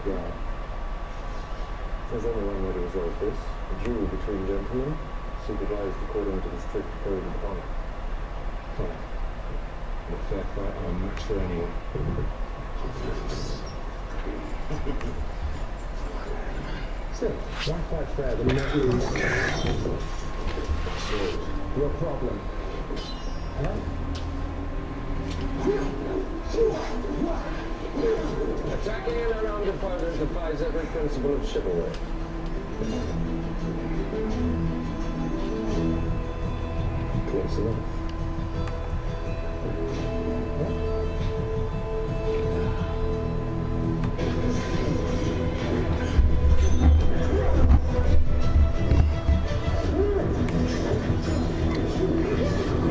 Yeah. There's only one way to resolve this. A duel between gentlemen, supervised according to the strict code of honor. Fine. A fair fight, I'm a match for anyone. Still, why fight fair when not lose? Your problem. Huh? Attacking an unarmed opponent defies every principle of chivalry. Close enough.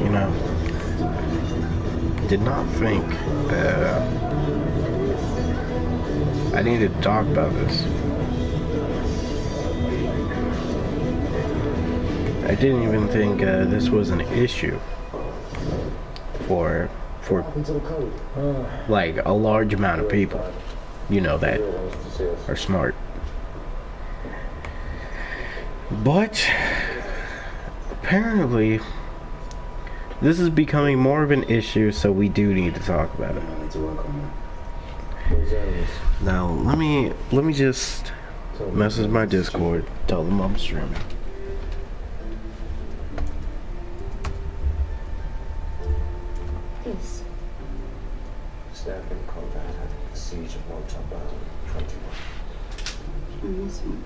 You know, did not think that I needed to talk about this. I didn't even think this was an issue for like a large amount of people, you know, that are smart. But apparently this is becoming more of an issue, so we do need to talk about it. Now let me just message my Discord, tell them I'm streaming. Yes. Staff in combat at the siege of Montauban, 21. On this one.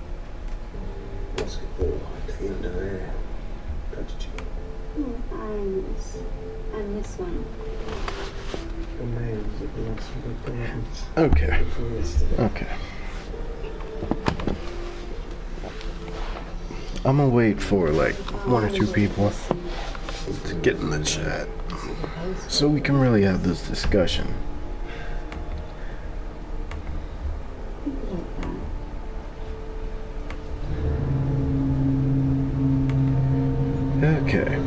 Basketball, clean air, gratitude. Oh, on this one. Okay. Okay. I'm gonna wait for like 1 or 2 people to get in the chat so we can really have this discussion. Okay.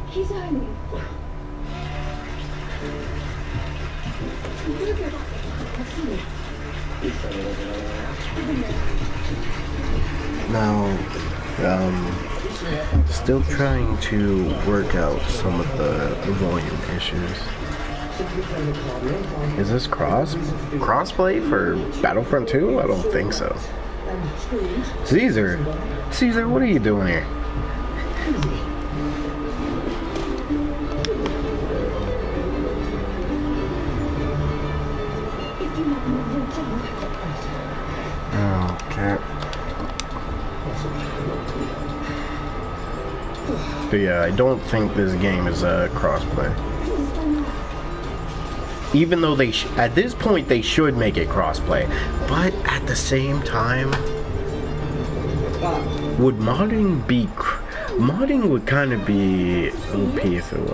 He's hiding. Now, still trying to work out some of the volume issues. Is this crossplay for Battlefront 2? I don't think so. Caesar, what are you doing here? Okay. But yeah, I don't think this game is crossplay. Even though they at this point they should make it crossplay, but at the same time, would modding be? Modding would kind of be a little piece of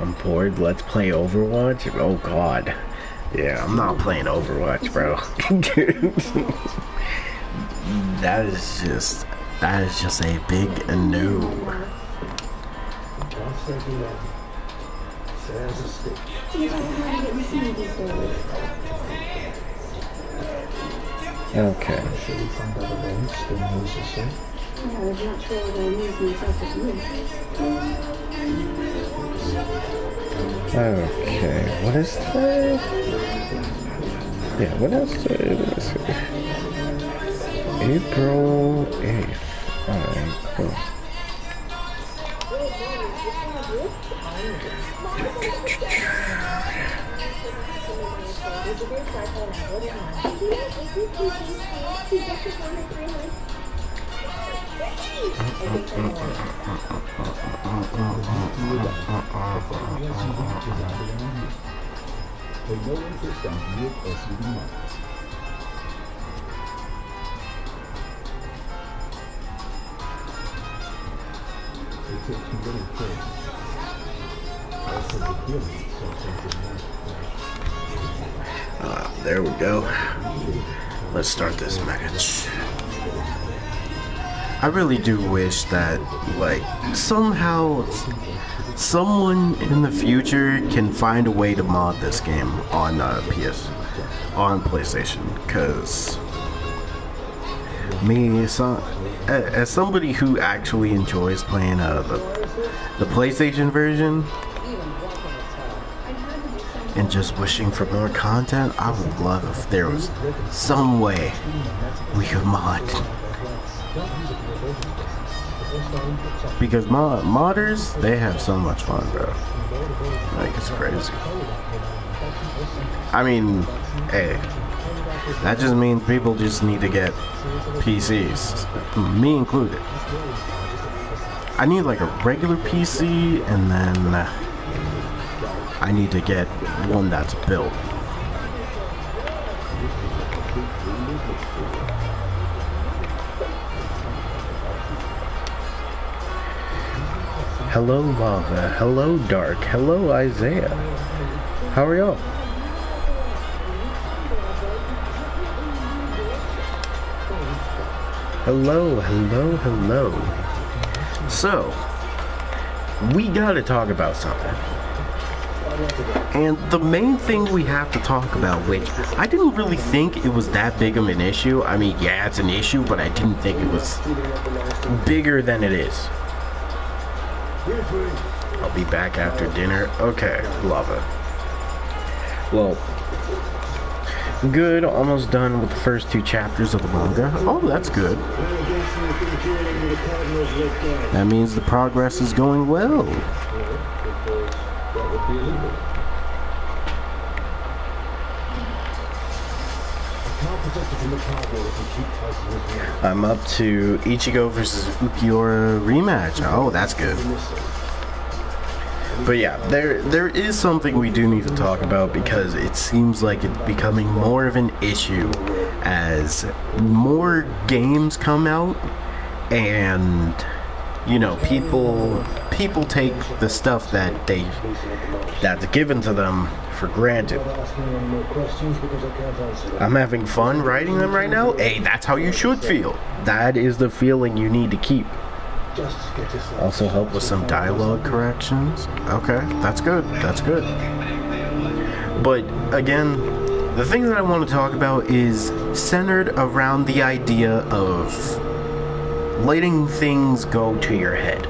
I'm bored. Let's play Overwatch. Oh God, yeah, I'm not playing Overwatch, bro. That is just a big no. Okay. Okay, what is that? Yeah, what else is it? April 8th. Alright, cool. There we go. Let's start this match. I really do wish that, like, somehow someone in the future can find a way to mod this game on on PlayStation, because as somebody who actually enjoys playing the PlayStation version and just wishing for more content, I would love if there was some way we could mod. Because modders, they have so much fun, bro. Like, it's crazy. I mean, hey, that just means people just need to get PCs, me included. I need like a regular PC, and then I need to get one that's built. Hello Lava, hello Dark, hello Isaiah. How are y'all? Hello, hello, hello. So, we gotta talk about something. And the main thing we have to talk about, which I didn't really think it was that big of an issue. I mean, yeah, it's an issue, but I didn't think it was bigger than it is. I'll be back after dinner. Okay, love it. Well, good, almost done with the first 2 chapters of the manga. Oh, that's good. That means the progress is going well. I'm up to Ichigo versus Ukiura rematch. Oh, that's good. But yeah, there is something we do need to talk about, because it seems like it's becoming more of an issue as more games come out, and you know, people take the stuff that's given to them for granted. I'm having fun writing them right now. Hey, that's how you should feel. That is the feeling you need to keep. Also help with some dialogue corrections. Okay, that's good. That's good. But again, the thing that I want to talk about is centered around the idea of letting things go to your head.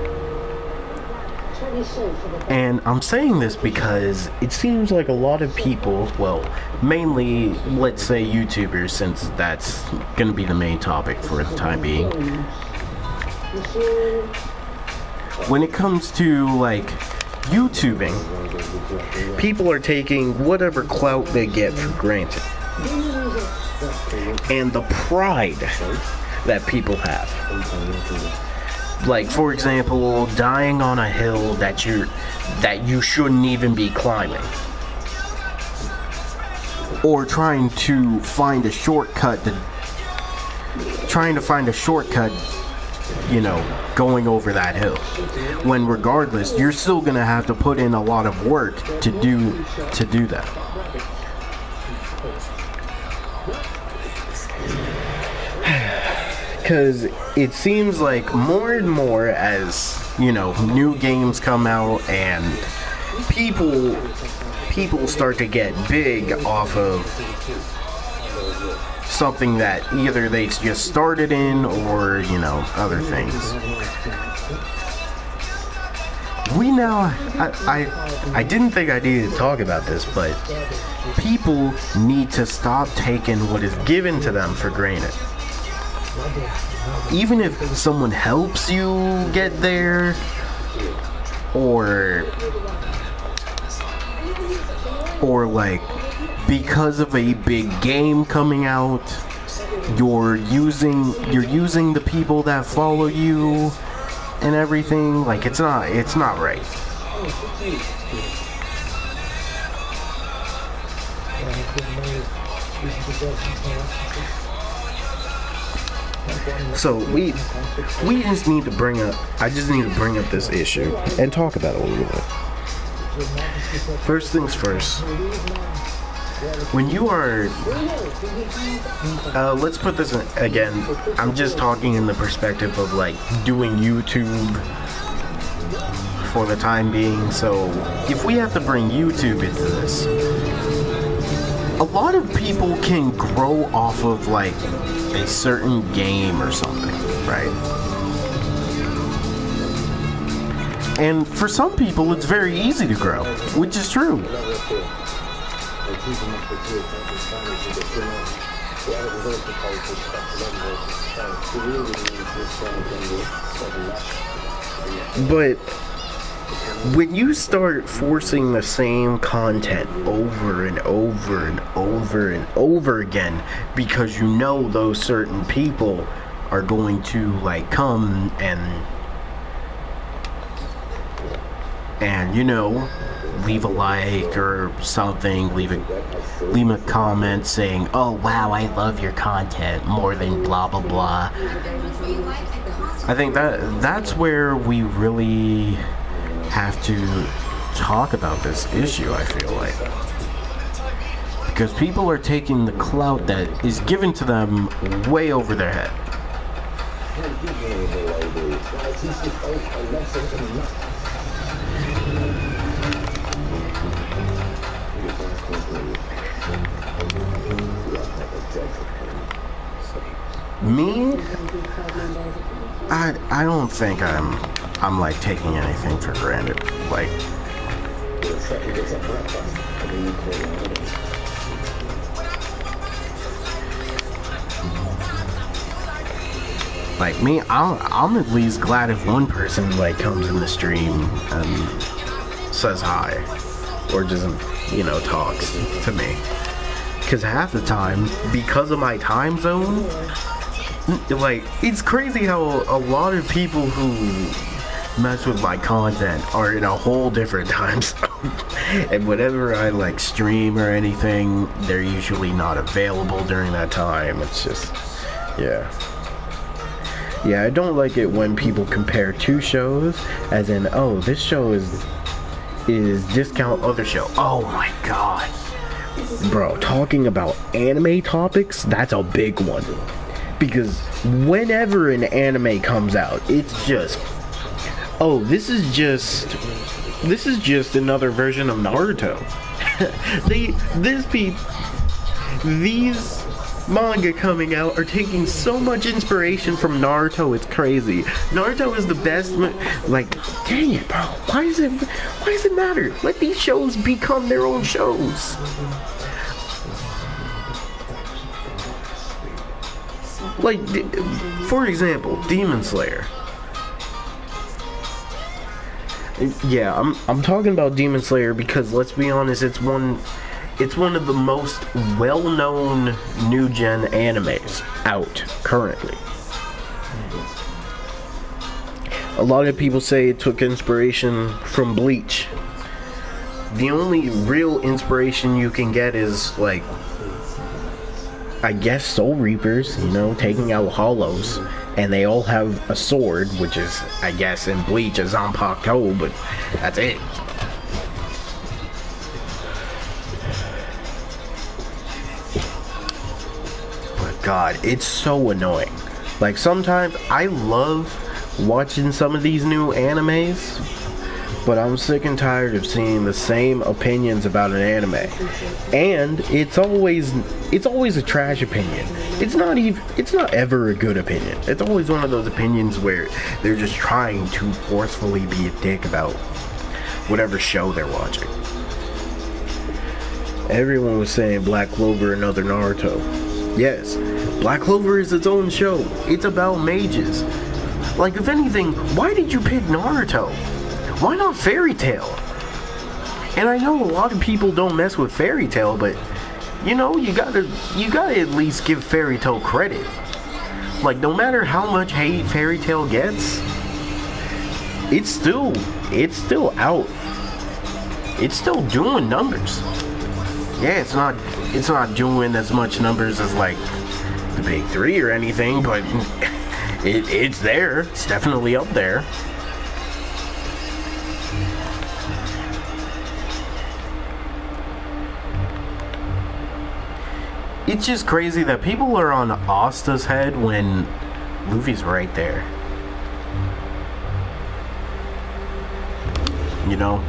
And I'm saying this because it seems like a lot of people, well, mainly, let's say YouTubers, since that's going to be the main topic for the time being. When it comes to, like, YouTubing, people are taking whatever clout they get for granted. And the pride that people have. Like, for example, dying on a hill that you shouldn't even be climbing. Or trying to find a shortcut, you know, going over that hill. When regardless, you're still gonna have to put in a lot of work to do that. Because it seems like more and more as, you know, new games come out and people start to get big off of something that either they just started in or, you know, other things. We now, I didn't think I needed to talk about this, but people need to stop taking what is given to them for granted. Even if someone helps you get there, or like because of a big game coming out, you're using the people that follow you and everything. Like, it's not right. So we just need to bring up, I just need to bring up this issue and talk about it a little bit. First things first, when you are, let's put this in, again, I'm just talking in the perspective of like doing YouTube for the time being. So if we have to bring YouTube into this, a lot of people can grow off of like a certain game or something, right? And for some people, it's very easy to grow, which is true. But when you start forcing the same content over and over and over and over again, because you know those certain people are going to like come and you know, leave a like or something, leave a comment saying, oh wow, I love your content more than blah blah blah. I think that's where we really have to talk about this issue, I feel like. Because people are taking the clout that is given to them way over their head. Me? I don't think I'm like taking anything for granted. Like me, I'm at least glad if one person like comes in the stream and says hi or just, you know, talks to me. Because half the time, because of my time zone, like, it's crazy how a lot of people who mess with my content are in a whole different time zone. And whenever I like stream or anything, they're usually not available during that time. It's just, yeah. Yeah, I don't like it when people compare two shows, as in, oh, this show is discount other show. Oh my god. Bro, talking about anime topics, that's a big one. Because whenever an anime comes out, it's just, oh, this is just another version of Naruto. These manga coming out are taking so much inspiration from Naruto, it's crazy. Naruto is the best, like, dang it, bro, why does it matter? Let these shows become their own shows. Like, for example, Demon Slayer. Yeah, I'm talking about Demon Slayer because, let's be honest, it's one of the most well-known new gen animes out currently. A lot of people say it took inspiration from Bleach. The only real inspiration you can get is, like, I guess Soul Reapers, you know, taking out hollows, and they all have a sword, which is, I guess, in Bleach, a Zanpakuto, but that's it. But God, it's so annoying. Like, sometimes I love watching some of these new animes, but I'm sick and tired of seeing the same opinions about an anime. And it's always a trash opinion. It's not ever a good opinion. It's always one of those opinions where they're just trying to forcefully be a dick about whatever show they're watching. Everyone was saying Black Clover another Naruto. Yes, Black Clover is its own show. It's about mages. Like, if anything, why did you pick Naruto? Why not Fairy Tail? And I know a lot of people don't mess with Fairy Tail, but you know, you gotta at least give Fairy Tail credit. Like, no matter how much hate Fairy Tail gets, it's still out. It's still doing numbers. Yeah, it's not doing as much numbers as like the Big Three or anything, but it's there. It's definitely up there. It's just crazy that people are on Asta's head when Luffy's right there. You know?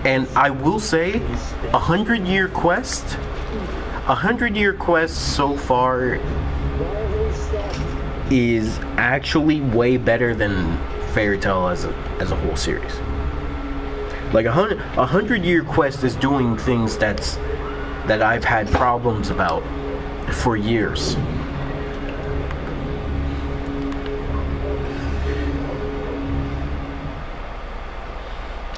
And I will say, 100-year quest. 100-year quest so far is actually way better than Fairy Tail as a whole series. Like 100-year quest is doing things that I've had problems about for years.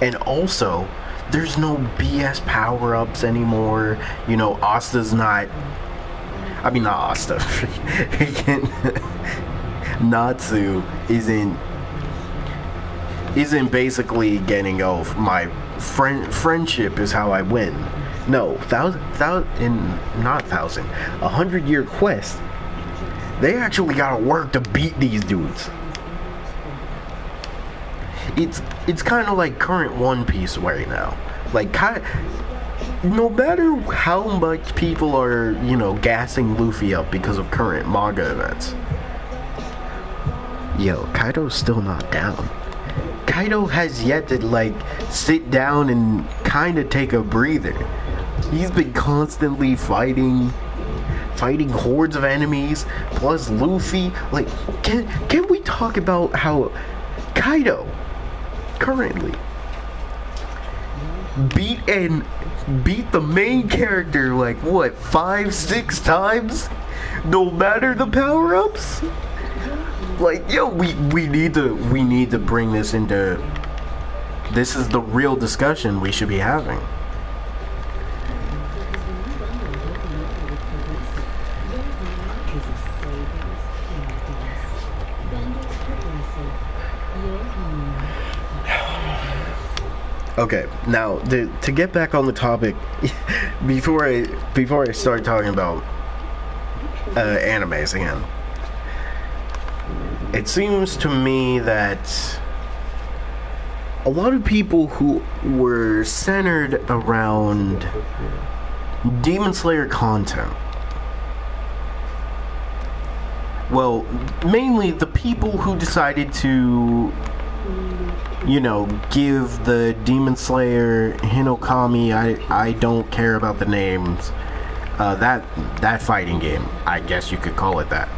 And also, there's no BS power-ups anymore. You know, Asta's not... I mean, not Asta. Natsu isn't basically getting, oh, my friendship is how I win. No, 100-year quest. They actually gotta work to beat these dudes. It's kind of like current One Piece right now. Like, no matter how much people are, you know, gassing Luffy up because of current manga events, yo, Kaido's still not down. Kaido has yet to, like, sit down and kind of take a breather. He's been constantly fighting hordes of enemies, plus Luffy. Like, can we talk about how Kaido currently beat the main character like what, 5-6 times, no matter the power-ups? Like, yo, we need to bring this into, this is the real discussion we should be having. Okay, now to get back on the topic, before I start talking about animes again, it seems to me that a lot of people who were centered around Demon Slayer content, well, mainly the people who decided to, you know, give the Demon Slayer Hinokami, I don't care about the names, that fighting game, I guess you could call it that.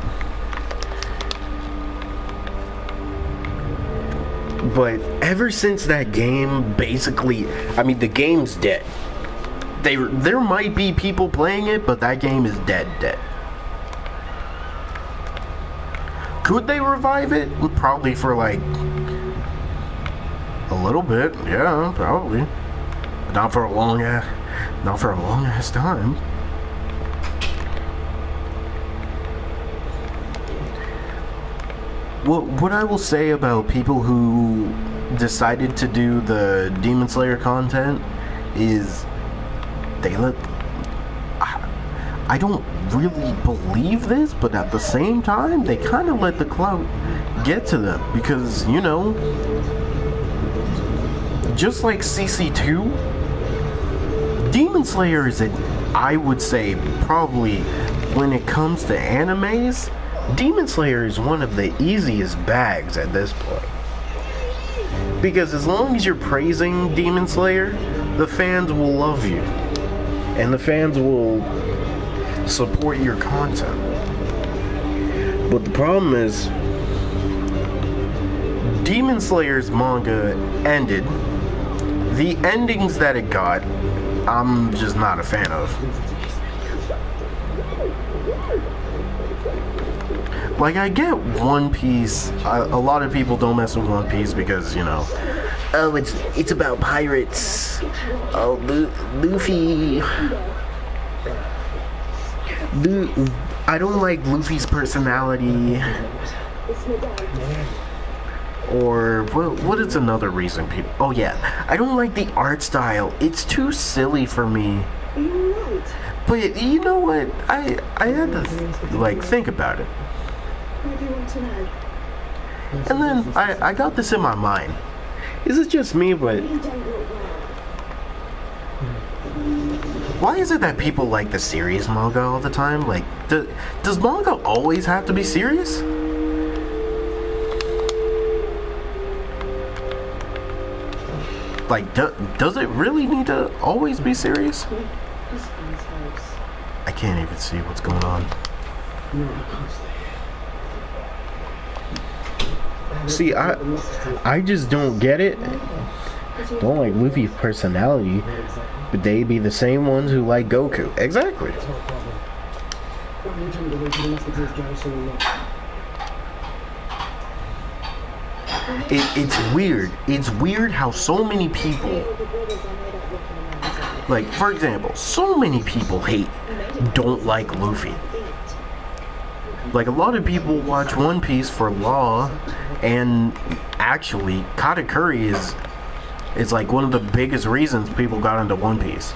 But ever since that game, basically, I mean, the game's dead. There might be people playing it, but that game is dead. Could they revive it? Probably for like a little bit, yeah, probably. But not for a long ass time. What I will say about people who decided to do the Demon Slayer content is they let... I don't really believe this, but at the same time, they kind of let the clout get to them. Because, you know, just like CC2, Demon Slayer is, I would say, probably, when it comes to animes, Demon Slayer is one of the easiest bags at this point. Because as long as you're praising Demon Slayer, the fans will love you. And the fans will support your content. But the problem is, Demon Slayer's manga ended. The endings that it got, I'm just not a fan of. Like, I get One Piece. A lot of people don't mess with One Piece because, you know, oh, it's about pirates. Oh, Luffy. I don't like Luffy's personality. Or what is another reason people? Oh yeah, I don't like the art style. It's too silly for me. But you know what? I had to like think about it. And then I got this in my mind. Is it just me, but Why is it that people like the serious manga all the time? Like, does manga always have to be serious? Like, does it really need to always be serious? I can't even see what's going on. See, I just don't get it. Don't like Luffy's personality, but they be the same ones who like Goku. Exactly. It's weird. It's weird how so many people, like, for example, so many people don't like Luffy. Like, a lot of people watch One Piece for Law, and actually, Katakuri is like one of the biggest reasons people got into One Piece.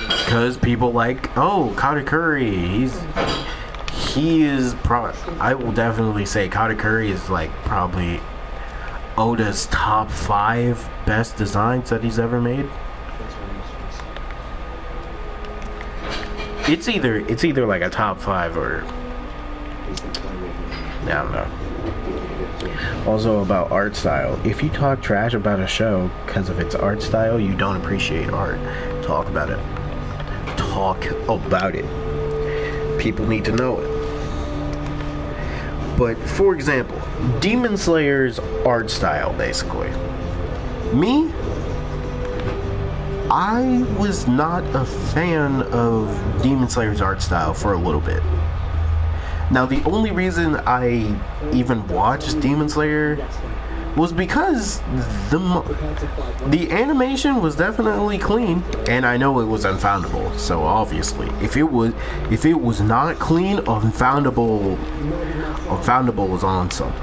Because people like, oh, Katakuri, I will definitely say Katakuri is like probably Oda's top 5 best designs that he's ever made. It's either like a top 5 or I don't know. Also about art style. If you talk trash about a show because of its art style, you don't appreciate art. Talk about it. Talk about it. People need to know it. But for example, Demon Slayer's art style, basically. Me, I was not a fan of Demon Slayer's art style for a little bit. Now, the only reason I even watched Demon Slayer was because the animation was definitely clean, and I know it was Unfoundable. So obviously, if it was not clean, Unfoundable was on something.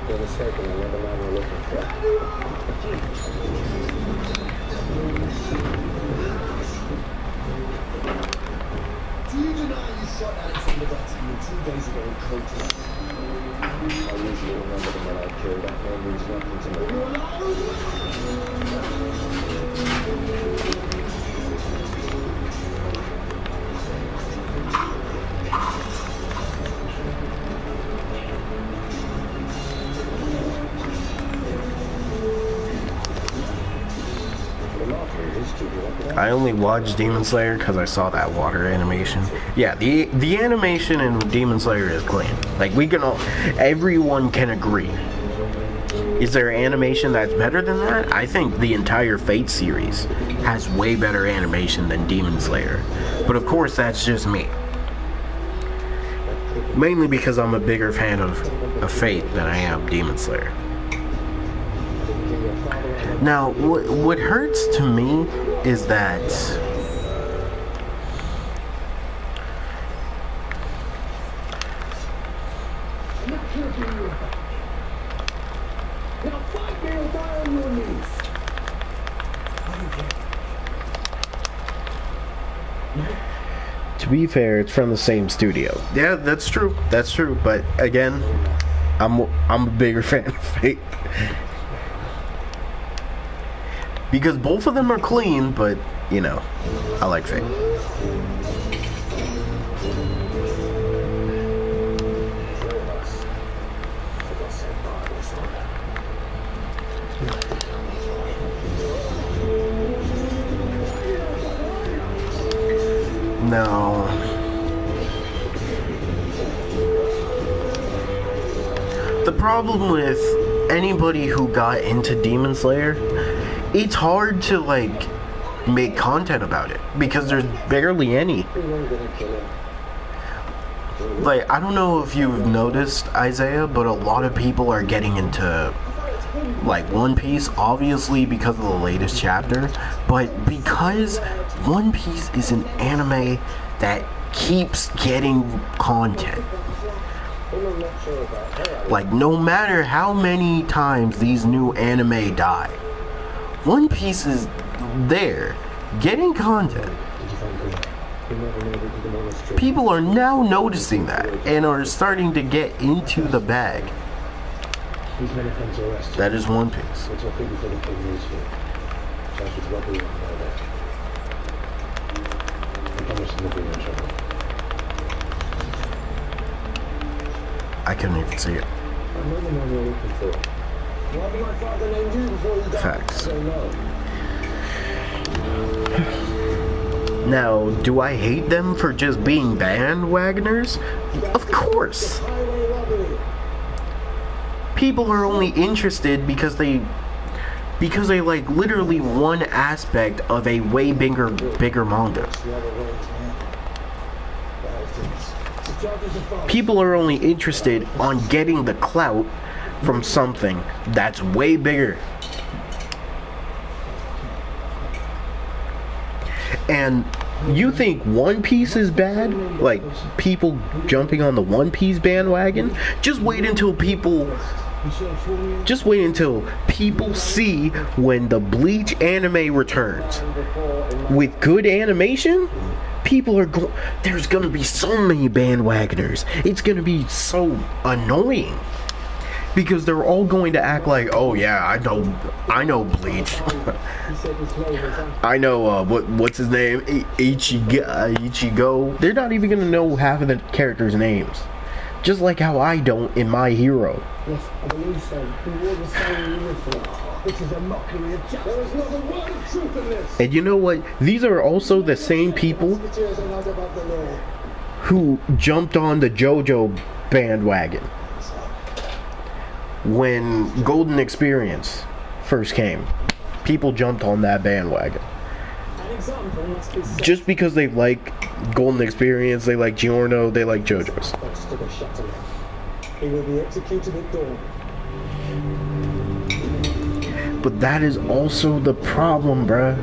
I usually remember them when I kill. That name means nothing to me. I only watched Demon Slayer because I saw that water animation. Yeah, the animation in Demon Slayer is clean. Like, everyone can agree. Is there animation that's better than that? I think the entire Fate series has way better animation than Demon Slayer. But of course, that's just me. Mainly because I'm a bigger fan of Fate than I am Demon Slayer. Now, what hurts to me is that to be fair, it's from the same studio. Yeah, that's true. That's true. But again, I'm a bigger fan of Fate. Because both of them are clean, but, you know, I like Fate. No. The problem with anybody who got into Demon Slayer, it's hard to, like, make content about it because there's barely any. Like, I don't know if you've noticed, Isaiah, but a lot of people are getting into, like, One Piece, obviously because of the latest chapter, but because One Piece is an anime that keeps getting content. Like, no matter how many times these new anime die, One Piece is there, getting content. People are now noticing that and are starting to get into the bag. That is One Piece. I couldn't even see it. Facts. Now, do I hate them for just being bandwagoners? Of course. People are only interested because they like literally one aspect of a way bigger manga. People are only interested on getting the clout from something that's way bigger. And you think One Piece is bad? Like, people jumping on the One Piece bandwagon? Just wait until people see when the Bleach anime returns. With good animation, there's gonna be so many bandwagoners. It's gonna be so annoying. Because they're all going to act like, oh yeah, I know Bleach. I know, what's his name? Ichigo. They're not even gonna know half of the characters' names. Just like how I don't in My Hero. Yes, I believe so. He wore the same uniform. This is a mockery of justice. There is not a word of truth in this. And you know what? These are also the same people who jumped on the JoJo bandwagon when Golden Experience first came. People jumped on that bandwagon. Just because they like Golden Experience, they like Giorno, they like JoJo's. He will be executed at dawn. But that is also the problem, bruh.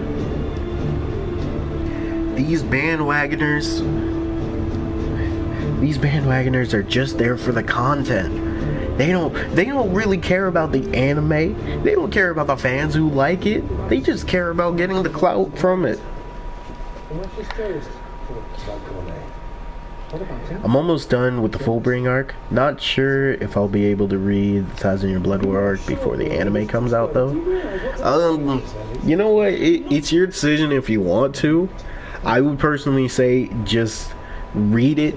These bandwagoners are just there for the content. They don't really care about the anime. They don't care about the fans who like it. They just care about getting the clout from it. I'm almost done with the Fullbring arc. Not sure if I'll be able to read the 1,000-Year Blood War arc before the anime comes out, though. You know what? It's your decision if you want to. I would personally say just read it.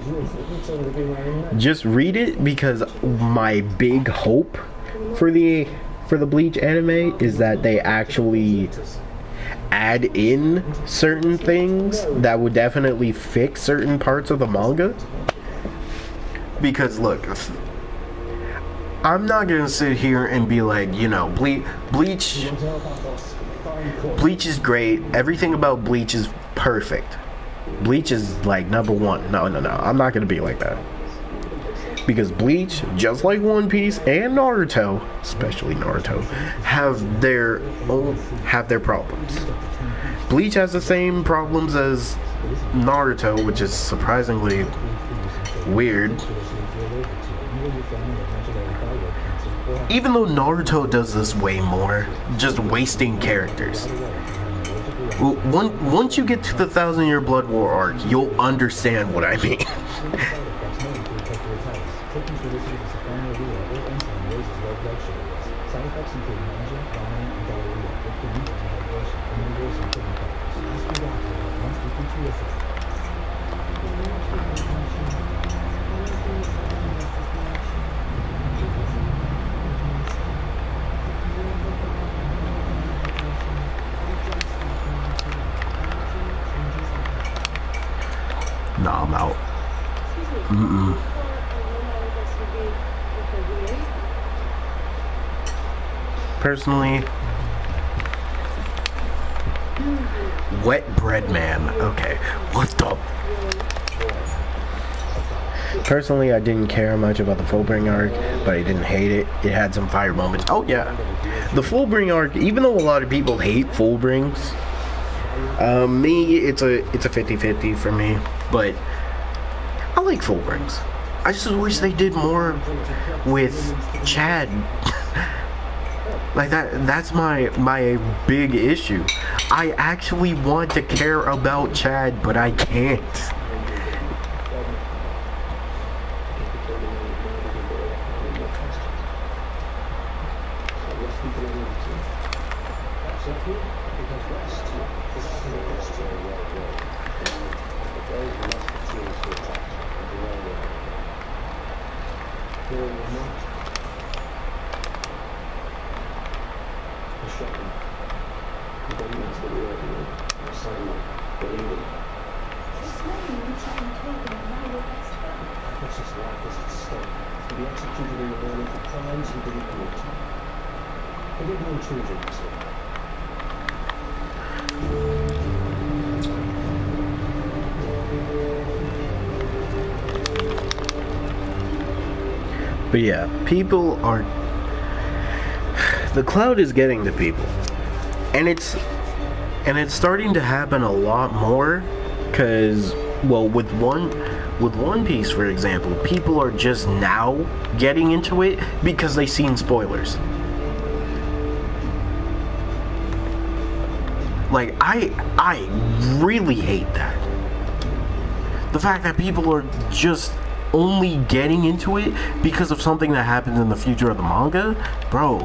Just read it, because my big hope for the Bleach anime is that they actually add in certain things that would definitely fix certain parts of the manga. Because look, I'm not gonna sit here and be like, you know, Bleach is great, everything about Bleach is perfect, Bleach is like #1. No, I'm not gonna be like that. Because Bleach, just like One Piece and Naruto, especially Naruto, have their problems. Bleach has the same problems as Naruto, which is surprisingly weird. Even though Naruto does this way more, just wasting characters. Once you get to the 1,000-Year Blood War arc, you'll understand what I mean. Nah, I'm out. Personally, Wet Bread Man. Okay, what the? Personally, I didn't care much about the Fullbring arc, but I didn't hate it. It had some fire moments. Oh yeah, the Fullbring arc. Even though a lot of people hate Fullbrings, me, it's a 50-50 for me. But I like Fullbrings. I just wish they did more with Chad. Like that's my big issue. I actually want to care about Chad, but I can't. Those musketeers who attacked at the railway. Hearing the night. I shot them. The gunmen to the rear of me. Suddenly, bleeding. This morning you shot and killed him, and now you're best friend. That's his life as at stake. To be executed in the morning for crimes he didn't commit. I did no children, so. But yeah, people are... The cloud is getting to people. And it's starting to happen a lot more, because, well, with One Piece, for example, people are just now getting into it because they've seen spoilers. Like, I really hate that. The fact that people are just only getting into it because of something that happens in the future of the manga, bro,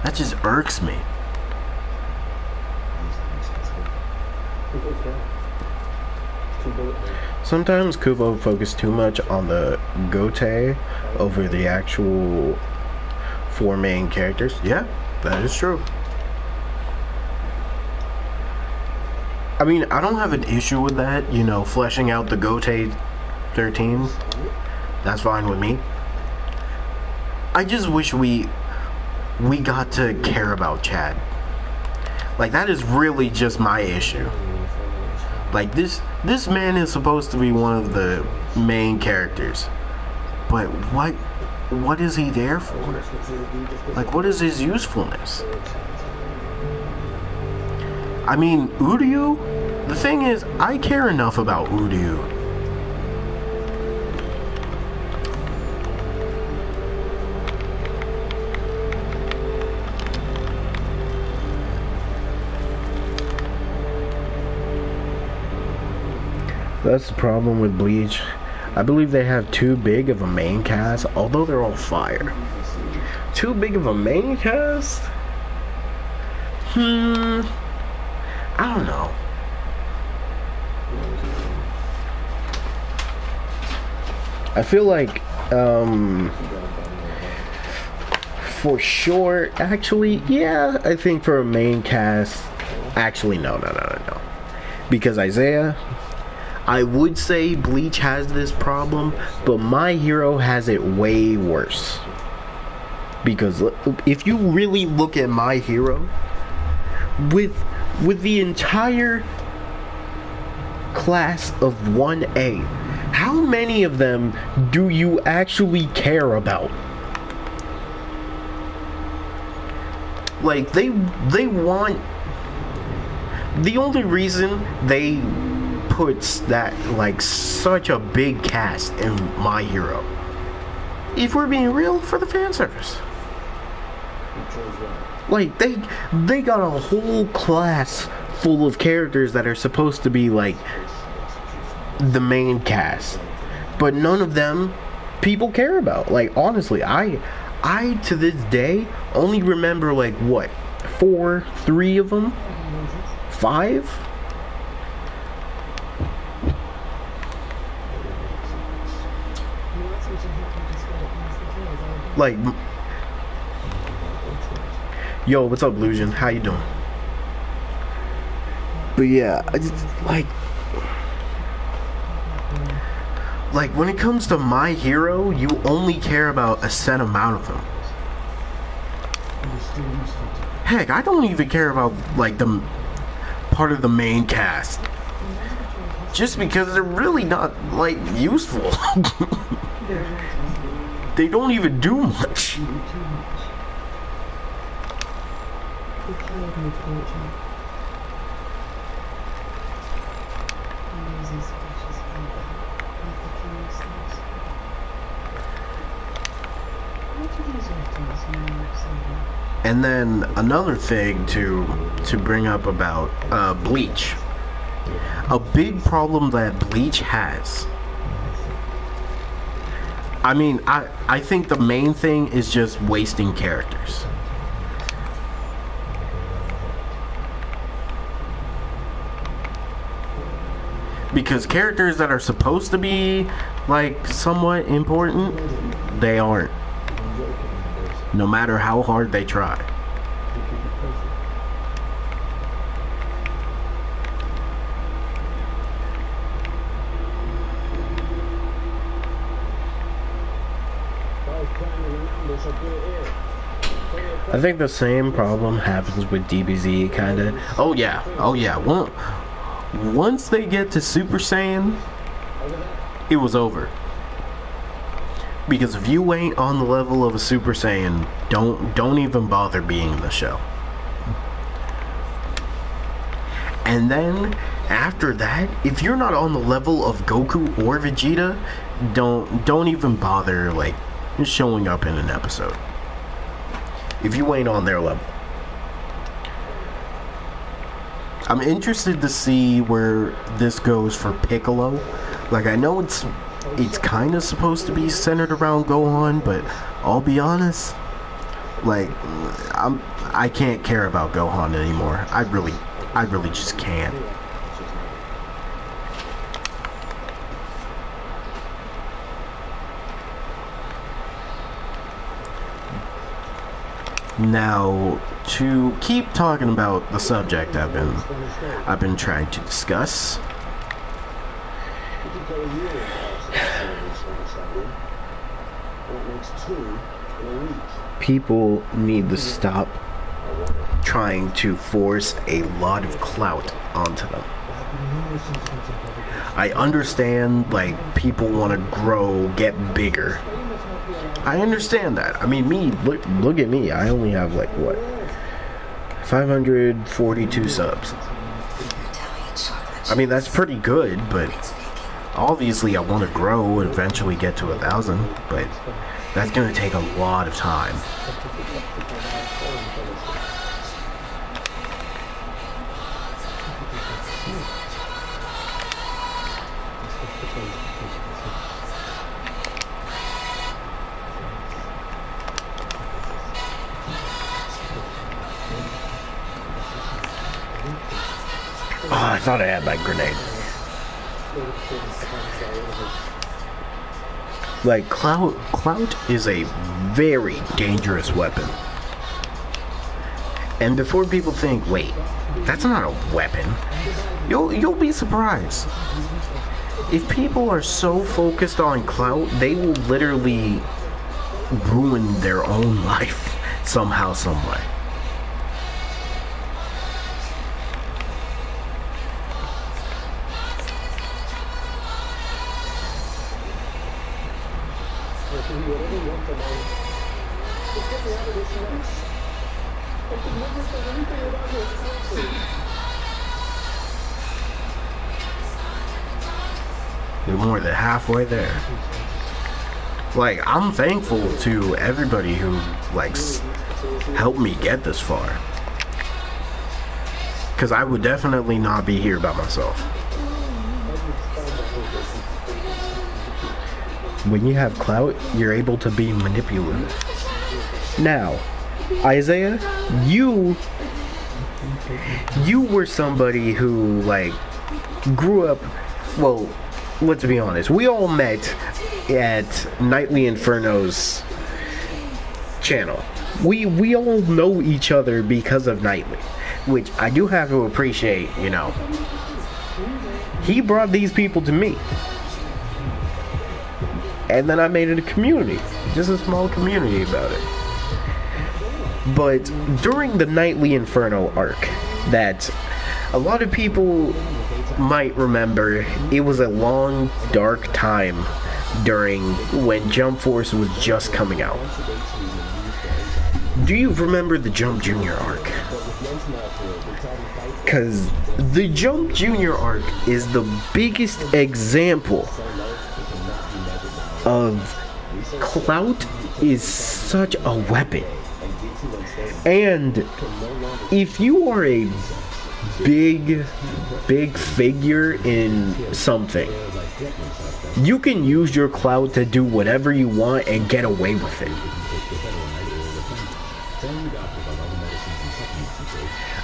that just irks me. Sometimes Kubo focused too much on the Gote over the actual 4 main characters. Yeah, that is true. I mean, I don't have an issue with that, you know, fleshing out the Gote 13. That's fine with me. I just wish we got to care about Chad. Like, that is really just my issue. Like, this man is supposed to be one of the main characters, but what is he there for? Like, what is his usefulness? I mean, Uryu, the thing is, I care enough about Uryu. That's the problem with Bleach. I believe they have too big of a main cast, although they're all fire. Too big of a main cast? I don't know. I feel like, for sure, actually, yeah, I think for a main cast, actually, no. Because Isaiah, I would say Bleach has this problem, but My Hero has it way worse. Because if you really look at My Hero, with the entire class of 1A, how many of them do you actually care about? Like, they want... The only reason they puts that, like, such a big cast in My Hero, if we're being real, for the fan service. Like, they got a whole class full of characters that are supposed to be, like, the main cast, but none of them people care about. Like, honestly, I to this day only remember, like, what, 3 of them? 5? Like, yo, what's up, Lucian? How you doing? But yeah, I just, like when it comes to My Hero, you only care about a set amount of them. Heck, I don't even care about, like, the part of the main cast, just because they're really not, like, useful. They don't even do much. And then another thing to bring up about Bleach. A big problem that Bleach has. I mean, I think the main thing is just wasting characters. Because characters that are supposed to be, like, somewhat important, they aren't. No matter how hard they try. I think the same problem happens with DBZ, kinda. Oh yeah. Once they get to Super Saiyan, it was over. Because if you ain't on the level of a Super Saiyan, don't even bother being in the show. And then after that, if you're not on the level of Goku or Vegeta, don't even bother like showing up in an episode. If you ain't on their level. I'm interested to see where this goes for Piccolo. Like, I know it's kind of supposed to be centered around Gohan, but I'll be honest, like, I can't care about Gohan anymore. I really just can't. Now, to keep talking about the subject I've been trying to discuss. People need to stop trying to force a lot of clout onto them. I understand, like, people want to grow, get bigger. I understand that. I mean, look at me. I only have, like, what? 542 subs. I mean, that's pretty good, but obviously I want to grow and eventually get to 1,000, but that's going to take a lot of time. Oh, I thought I had my grenade. Like, clout is a very dangerous weapon. And before people think, wait, that's not a weapon, you'll be surprised. If people are so focused on clout, they will literally ruin their own life somehow, some way. You're more than halfway there. Like, I'm thankful to everybody who, like, helped me get this far. Because I would definitely not be here by myself. When you have clout, you're able to be manipulative. Now, Isaiah, you were somebody who, like, grew up, well, let's be honest, we all met at Nightly Inferno's channel. We all know each other because of Nightly, which I do have to appreciate, you know. He brought these people to me. And then I made it a community, just a small community about it. But during the Nightly Inferno arc, that a lot of people might remember, it was a long, dark time during when Jump Force was just coming out. Do you remember the Jump Junior arc? Because the Jump Junior arc is the biggest example of clout is such a weapon. And if you are a big figure in something, you can use your clout to do whatever you want and get away with it.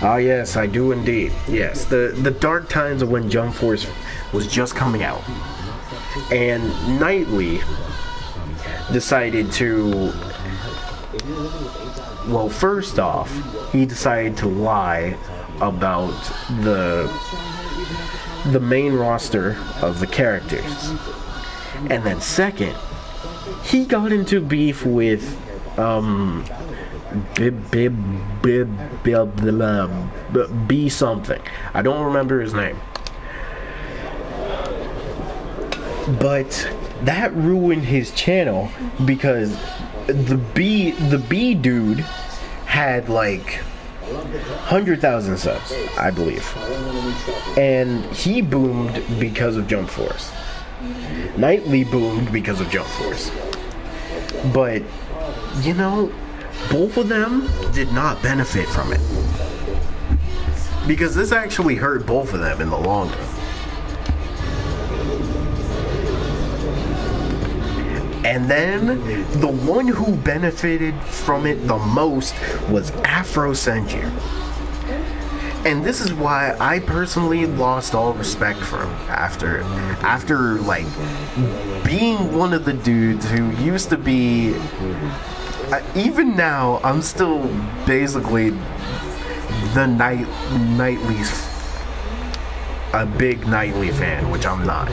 Ah, yes, I do indeed. Yes, the dark times of when Jump Force was just coming out. And Knightley decided to... Well, first off, he decided to lie about the main roster of the characters. And then second, he got into beef with B something. I don't remember his name. But that ruined his channel because the B dude had like 100,000 subs, I believe. And he boomed because of Jump Force. Knightley boomed because of Jump Force. But, you know, both of them did not benefit from it. Because this actually hurt both of them in the long run. And then, the one who benefited from it the most was Afro Senju. And this is why I personally lost all respect for him after like, being one of the dudes who used to be... even now, I'm still basically the Knightley's... a big Knightley fan, which I'm not.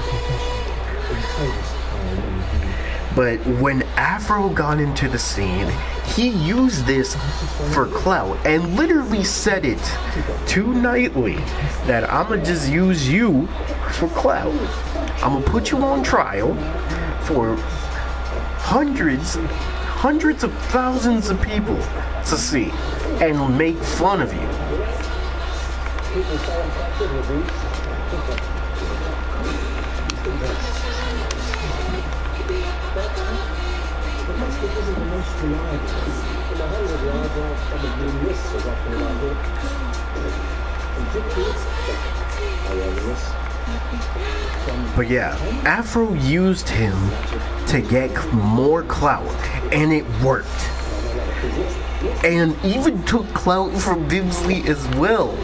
But when Afro got into the scene, he used this for clout and literally said it to Knightley that I'ma just use you for clout. I'ma put you on trial for hundreds of thousands of people to see and make fun of you. But yeah, Afro used him to get more clout, and it worked. And even took clout from Bibsley as well.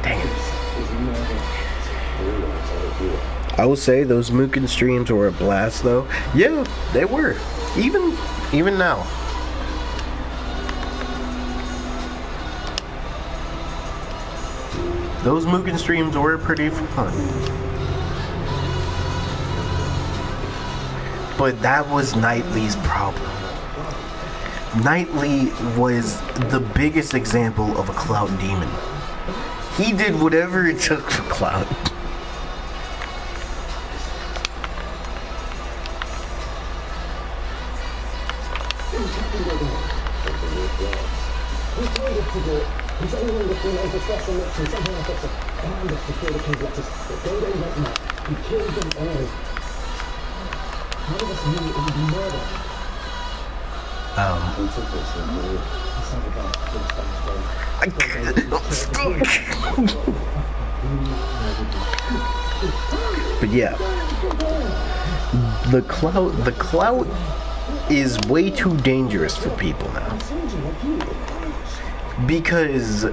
Dang it. I will say those Mukin streams were a blast though. Yeah, they were. Even now. Those Mukin streams were pretty fun. But that was Knightley's problem. Knightley was the biggest example of a clout demon. He did whatever it took for clout. But yeah, the clout is way too dangerous for people now. Because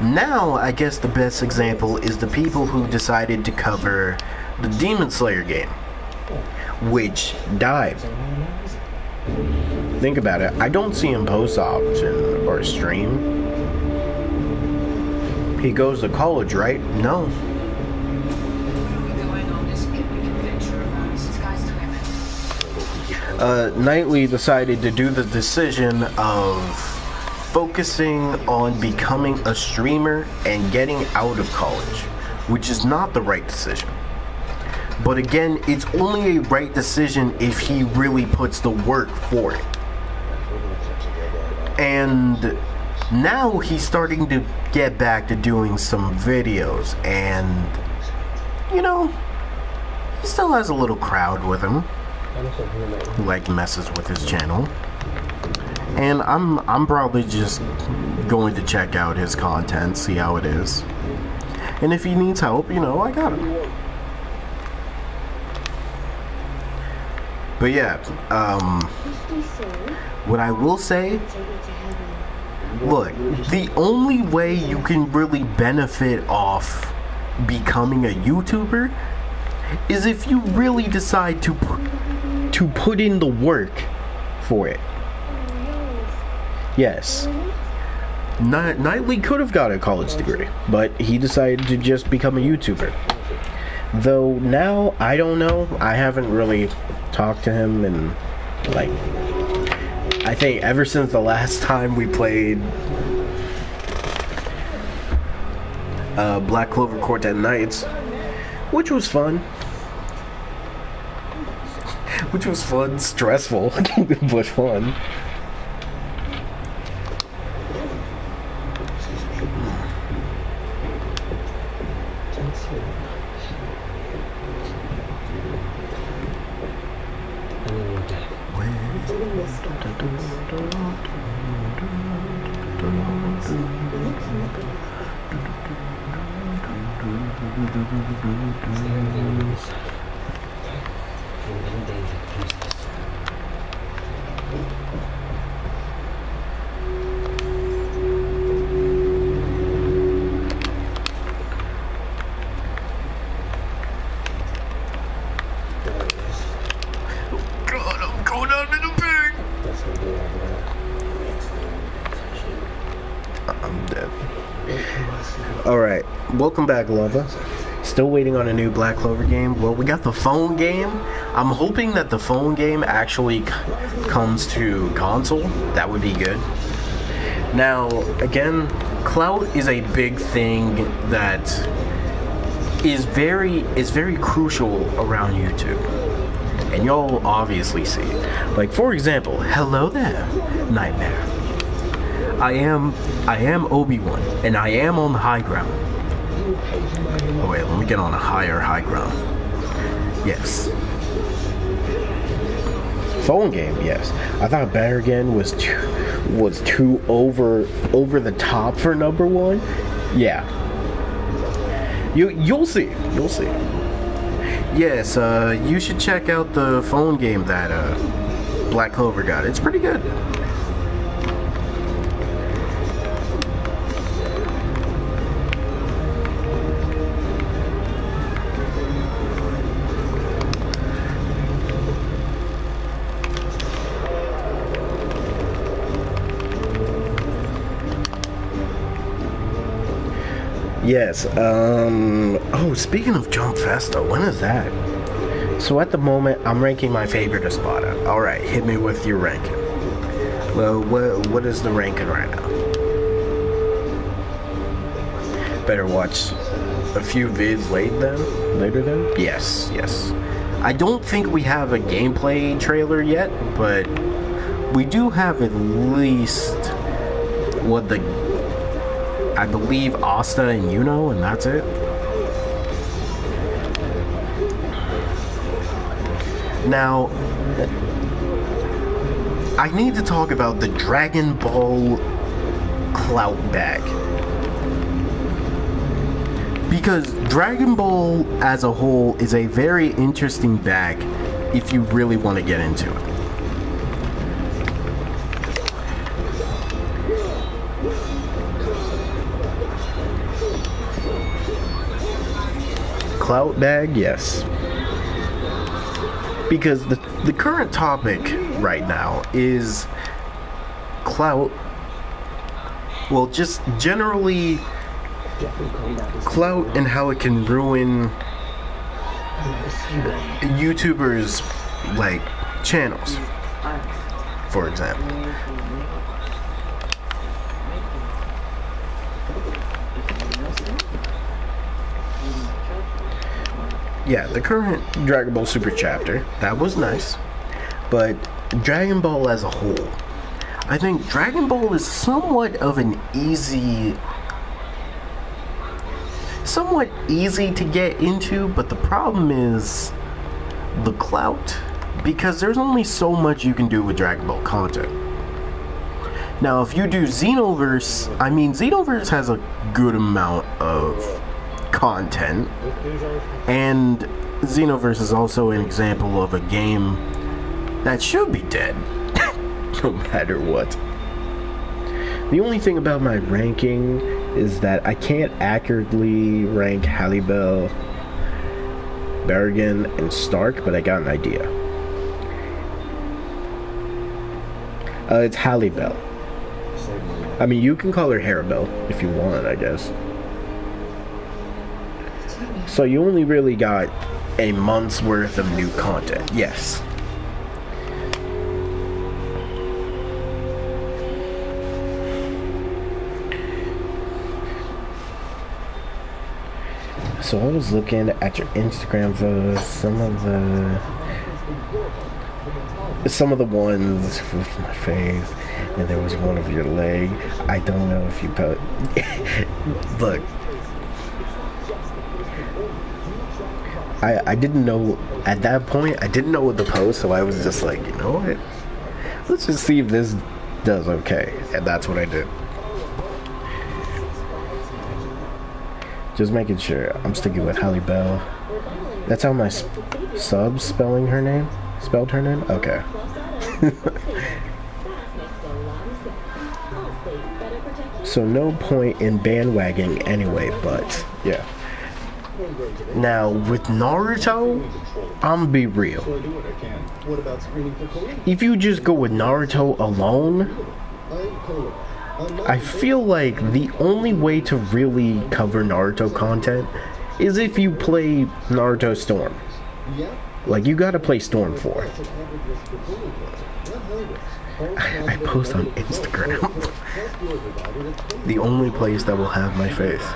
now, I guess the best example is the people who decided to cover the Demon Slayer game, which died. Think about it. I don't see him post often or stream. He goes to college, right? No. Knightley decided to do the decision of focusing on becoming a streamer and getting out of college, which is not the right decision. But again, it's only a right decision if he really puts the work for it. And now he's starting to get back to doing some videos, and you know, he still has a little crowd with him who like messes with his channel. And I'm probably just going to check out his content, see how it is. And if he needs help, you know, I got him. But yeah, what I will say, look, the only way you can really benefit off becoming a YouTuber is if you really decide to put in the work for it. Yes. Knightley could have got a college degree, but he decided to just become a YouTuber. Though now, I don't know. I haven't really talked to him, and like, I think ever since the last time we played Black Clover Quartet Nights, which was fun. Which was fun, stressful, but fun. Alright, welcome back, Lava. Still waiting on a new Black Clover game. Well, we got the phone game. I'm hoping that the phone game actually comes to console. That would be good. Now, again, clout is a big thing that is very crucial around YouTube. And y'all obviously see it. Like, for example, hello there, Nightmare. I am Obi-Wan, and I am on the high ground. Oh wait, let me get on a high ground. Yes. Phone game, yes. I thought Better Again was too over the top for number one. Yeah. You'll see. You'll see. Yes, you should check out the phone game that Black Clover got. It's pretty good. Yes, oh, speaking of Jump Festa, when is that? So at the moment, I'm ranking my favorite Espada. Alright, hit me with your ranking. Well, what is the ranking right now? Better watch a few vids later then? Yes. I don't think we have a gameplay trailer yet, but we do have at least what I believe Asta and Yuno, and that's it. Now, I need to talk about the Dragon Ball clout bag. Because Dragon Ball as a whole is a very interesting bag if you really want to get into it. Clout bag, yes. Because the current topic right now is clout. Well, just generally clout and how it can ruin YouTubers' like channels, for example. Yeah, the current Dragon Ball Super chapter, that was nice. But Dragon Ball as a whole, I think Dragon Ball is somewhat easy to get into, but the problem is the clout, because there's only so much you can do with Dragon Ball content. Now, if you do Xenoverse, I mean, Xenoverse has a good amount of content, and Xenoverse is also an example of a game that should be dead, no matter what. The only thing about my ranking is that I can't accurately rank Hallibell, Berrigan, and Stark, but I got an idea. It's Hallibell. I mean, you can call her Harabell if you want, I guess. So you only really got a month's worth of new content. Yes. So I was looking at your Instagram photos, some of the ones with my face, and there was one of your leg. I don't know if you put. Look, I didn't know at that point. I didn't know what to post, so I was just like, you know what? Let's just see if this does okay, and that's what I did. Just making sure I'm sticking with Halle Bell. That's how my sub spelled her name. Okay. So no point in bandwagoning anyway, but yeah. Now with Naruto, I'm be real. If you just go with Naruto alone, I feel like the only way to really cover Naruto content is if you play Naruto Storm. Like, you gotta play Storm 4. I post on Instagram. The only place that will have my face.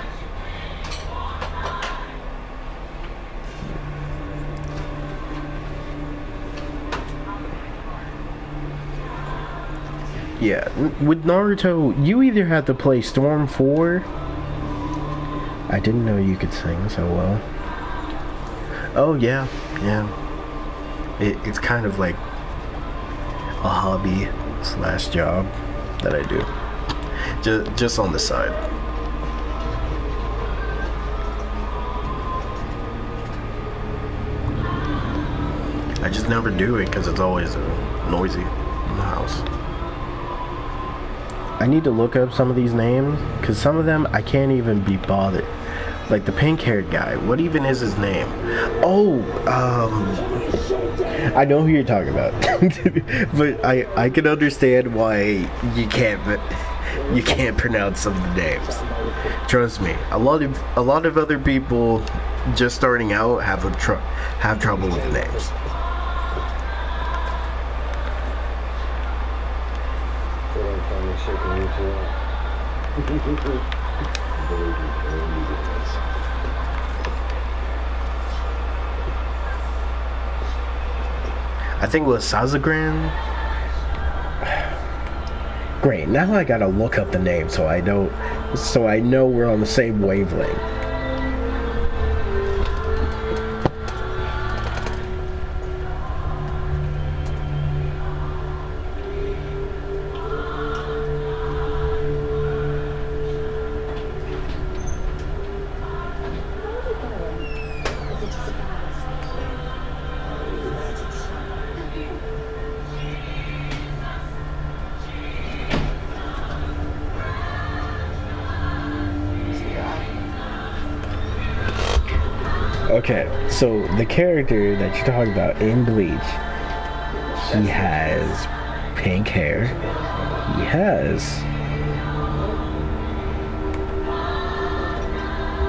Yeah, with Naruto, you either have to play Storm 4. I didn't know you could sing so well. Oh, yeah. It's kind of like a hobby / job that I do. Just on the side. I just never do it because it's always noisy in the house. I need to look up some of these names, because some of them I can't even be bothered. Like the pink-haired guy, what even is his name? Oh, I know who you're talking about. But I can understand why you can't pronounce some of the names. Trust me, a lot of other people just starting out have trouble with the names. I think it was Sazagran. Great, now I gotta look up the name so I know we're on the same wavelength. Okay, so the character that you're talking about in Bleach, he has pink hair. He has...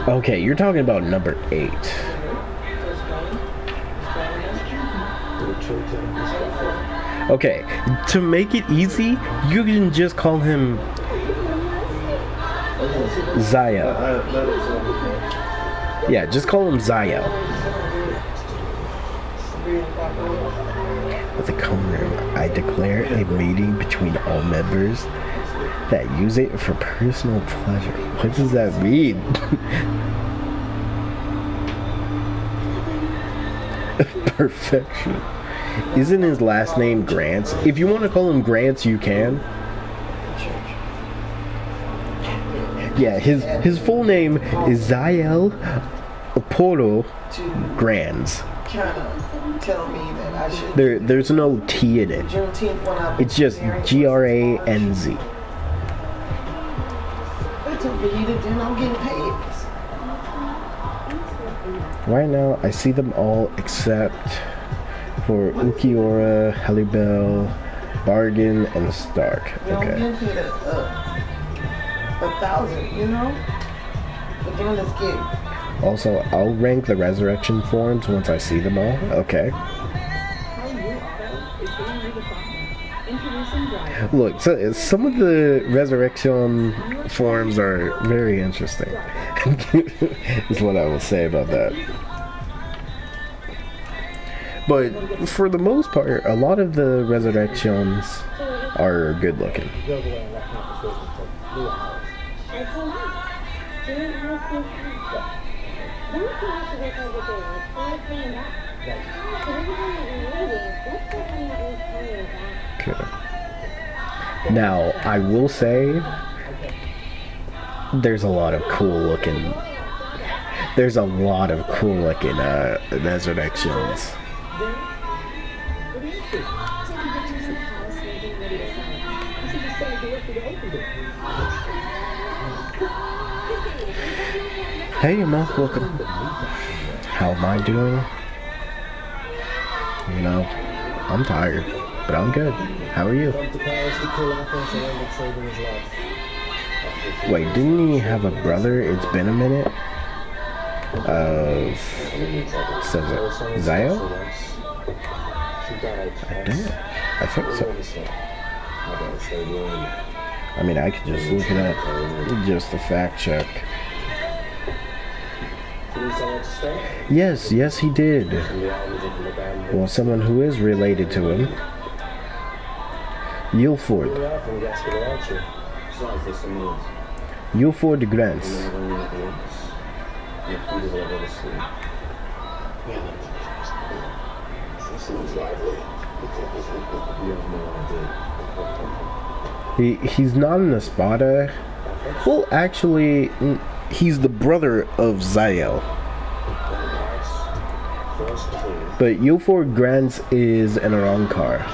Okay, you're talking about number 8. Okay, to make it easy, you can just call him Zaya. Yeah, just call him Zaya. With the common room, I declare a meeting between all members that use it for personal pleasure. What does that mean? Perfection. Isn't his last name Grants? If you want to call him Grants, you can. Yeah, his full name is Zael total to grands. kind of tell me that I should. There's no T in it. Juneteenth when I It's just GRANZ. It's a believe then I'm getting paid. Right now, I see them all except for Ukiora, Halibel, Bargain, and Stark. You know, I'm Okay. getting paid a 1,000, you know? But during this gig, Also, I'll rank the resurrection forms once I see them all. Okay. Look, so, some of the resurrection forms are very interesting. Is what I will say about that. But for the most part, a lot of the resurrections are good looking. Okay. Now, I will say there's a lot of cool looking resurrections. Hey, Emma, welcome. How am I doing? You know, I'm tired, but I'm good. How are you? Wait, didn't he have a brother? It's been a minute. Says it Zio? I don't. I think so. I mean, I could just look it up. Just a fact check. Yes, he did. Well, someone who is related to him. Yulford. Yulford Grants. He's not an Espada. Well, actually, he's the brother of Zael. But Yulford Grants is an Arankar.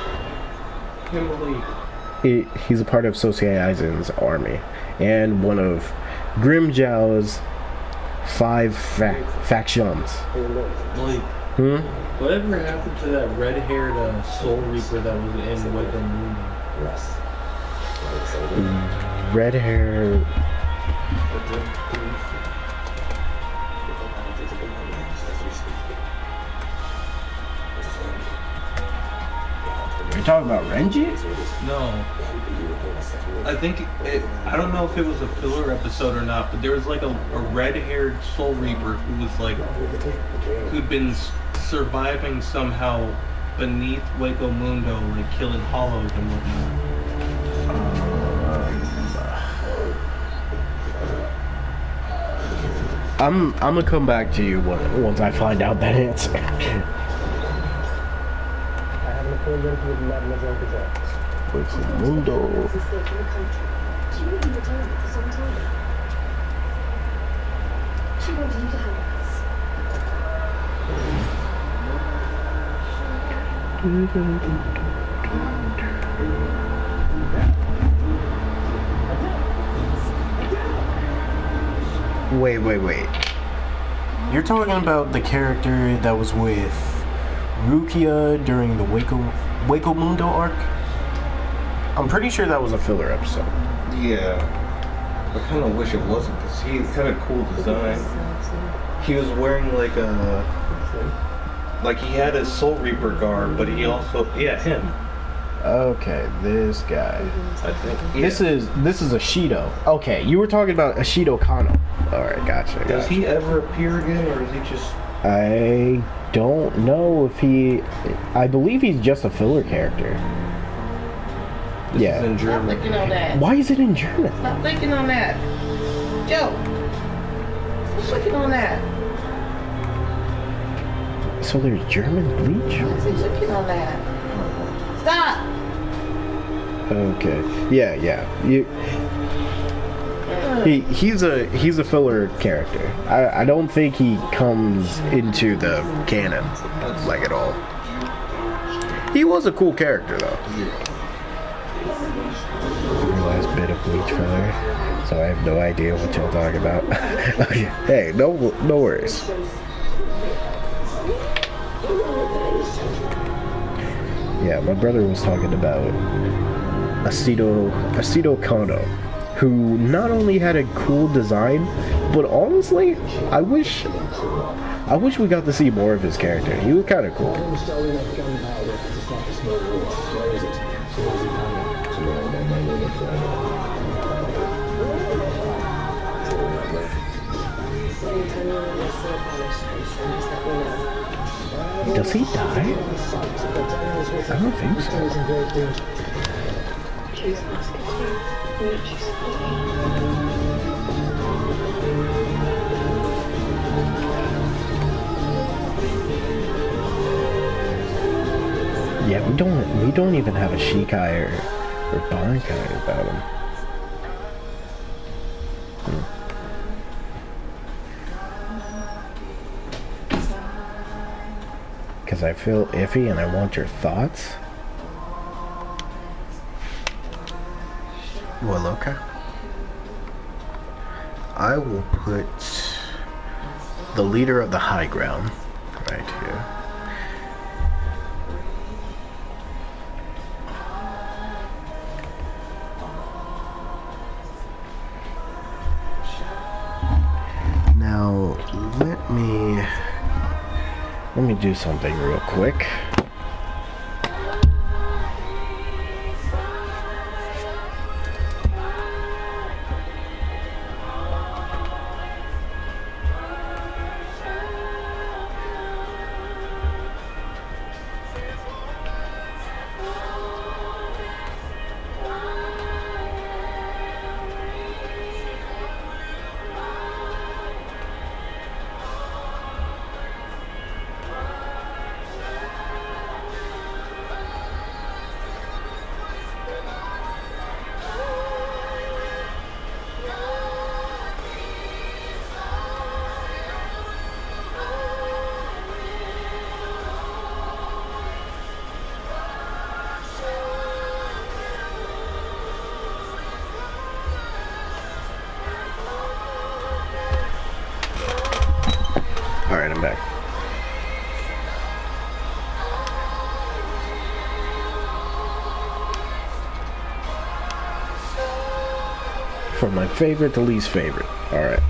He's a part of Sosei Aizen's army and one of Grimjow's 5 factions. Whatever happened to that red-haired Soul Reaper that was in Waco Moon? Red hair. You're talking about Renji? No. I think I don't know if it was a filler episode or not, but there was like a red-haired Soul Reaper who was like, who'd been surviving somehow beneath Waco Mundo, like killing hollows and whatnot. I'm gonna come back to you once I find out that answer. Waco Mundo. She wouldn't return for some time. She wanted you to help us. Wait. You're talking about the character that was with Rukia during the Waco Mundo arc? I'm pretty sure that was a filler episode. Yeah. I kind of wish it wasn't, because he's kind of cool design. He was wearing like he had his Soul Reaper garb, but he also, him. Okay, this guy. I think. Yeah. This is a Shido. Okay, you were talking about a Shido Kano. Alright, gotcha. Does he ever appear again, or is he just... I don't know if he... I believe he's just a filler character. This Yeah. is in stop German. looking on that. Why is it in German? Stop looking on that. Joe, stop looking on that. So there's German Bleach? Stop looking on that. Stop. Okay. Yeah. You... He's a filler character. I don't think he comes into the canon like at all. He was a cool character though. Last bit of bleach filler, so I have no idea what y'all talking about. Okay. Hey, no worries. Yeah, my brother was talking about Aceto Kano, who not only had a cool design, but honestly, I wish we got to see more of his character. He was kind of cool. Does he die? I don't think so. Yeah, we don't even have a Shikai or Bankai about him. Because I feel iffy and I want your thoughts. Well, okay. I will put the leader of the high ground right here. Now, let me do something real quick. Alright, I'm back. From my favorite to least favorite. Alright.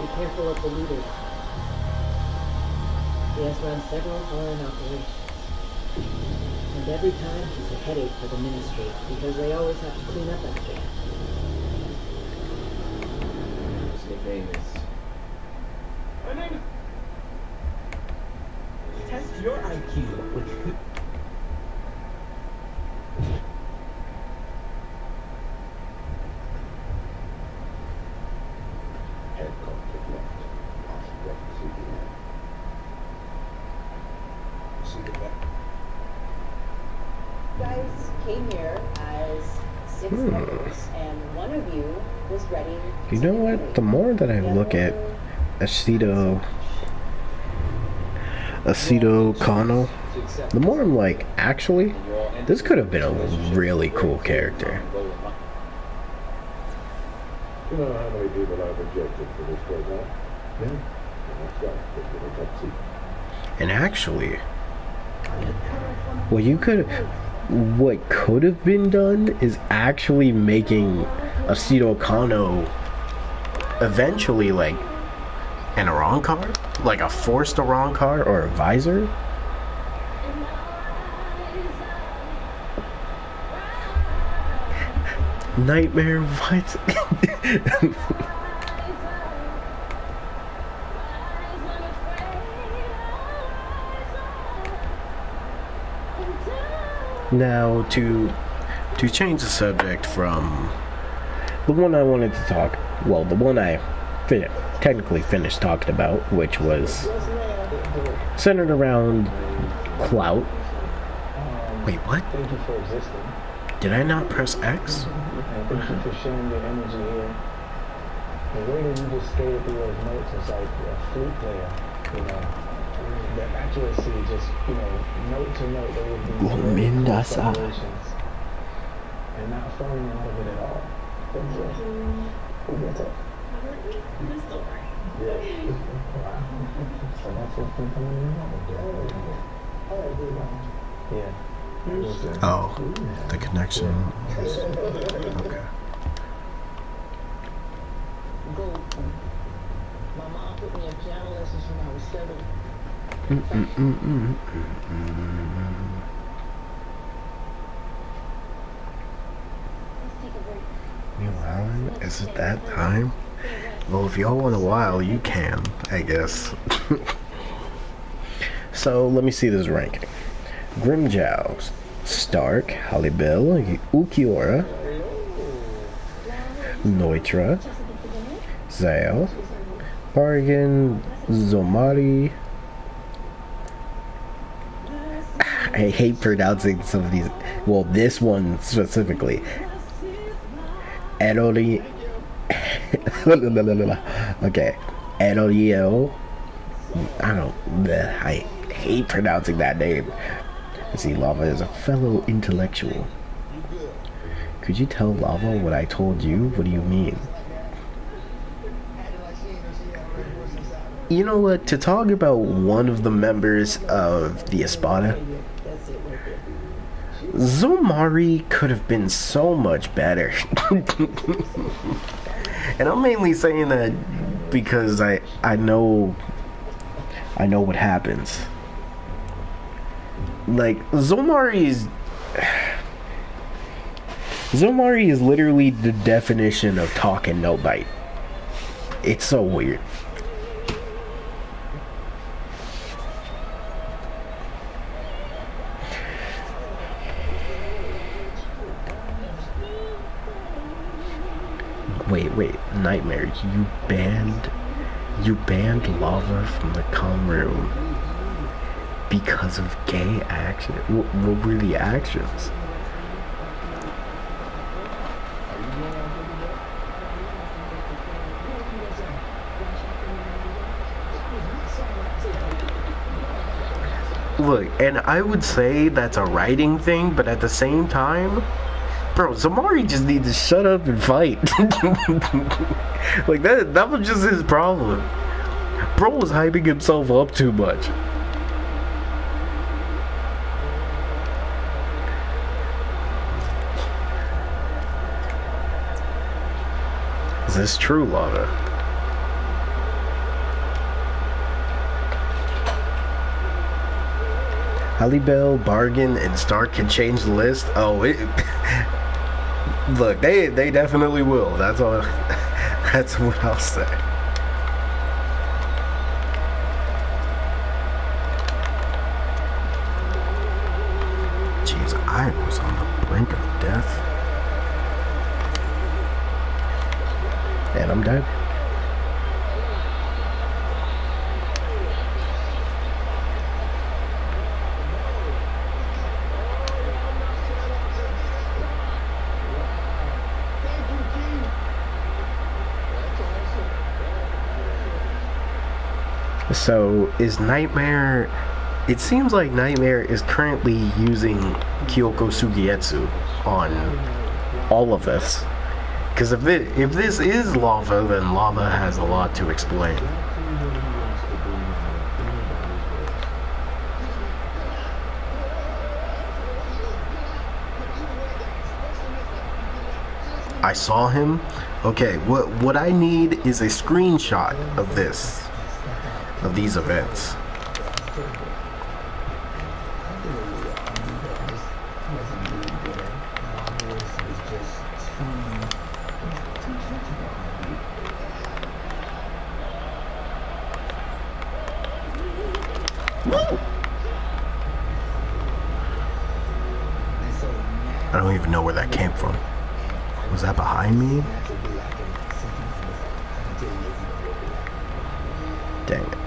Be careful of the leader. He has run several foreign operations. And every time he's a headache for the ministry because they always have to clean up after him. His nickname is... My name is... Test your IQ with... Head conflict left. Ask left to see the back. You guys came here as 6 members, and one of you was ready. You know what? The more that I look at Aceto Kano, the more I'm like, actually, this could have been a really cool character. You know how many people I've rejected for this program? Yeah. That's right. This little top secret. And actually, well, you could what could have been done is actually making Aceto Kano eventually like an Arankar, like a forced Arankar or a visor. Nightmare, what? Now, to change the subject from the one I wanted to talk, well, the one I technically finished talking about, which was centered around clout. Wait, what? Thank you for existing. Did I not press X? And thank you for sharing your energy here. The way that you just stated through those notes is like a flute player, you know. The accuracy, just, you know, note to note, there would be separations. And not falling out of it at all. That's it. Who gets it? Yeah. Wow. So that's what's been coming in. Yeah. Oh, the connection. Okay. My mom put me in piano lessons when I was 7. Milan, is it that time? Well, if y'all want a while, you can, I guess. So, let me see this ranking. Grimjow, Stark, Halibel, Ukiora, Neutra, Zale, Bargain, Zomari. I hate pronouncing some of these. Well, this one specifically. Erori. Okay. Erorio. I hate pronouncing that name. See, Lava is a fellow intellectual. Could you tell Lava what I told you? What do you mean? You know what? To talk about one of the members of the Espada, Zomari could have been so much better. And I'm mainly saying that because I know what happens. Like, Zomari is literally the definition of talk and no bite. It's so weird. Wait, Nightmare, you banned Lava from the comm room because of gay action. What were the actions? Look, and I would say that's a writing thing, but at the same time, bro, Zamari just needs to shut up and fight. Like, that was just his problem. Bro was hyping himself up too much. Is this true, Lava? Halibel, Bargain, and Stark can change the list. Oh, look, they definitely will. That's all. That's what I'll say. Jeez, I was on the brink of death, and I'm dead. So, is Nightmare... It seems like Nightmare is currently using Kyoko Sugietsu on all of us. Because if this is Lava, then Lava has a lot to explain. I saw him. Okay, what I need is a screenshot of this, of these events. I don't even know where that came from. Was that behind me? Dang it.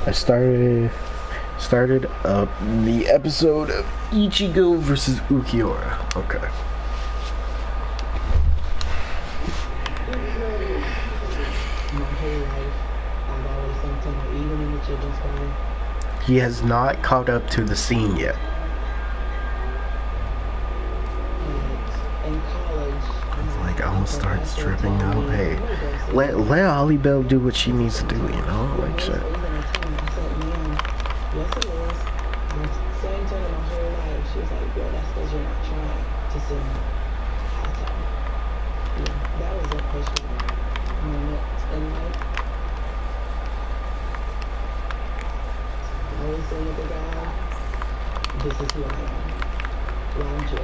I started up the episode of Ichigo versus Ukiura. Okay. He has not caught up to the scene yet. It's like, I'm gonna start stripping now. Hey, let Holly Bell do what she needs to do, you know? Like, shit.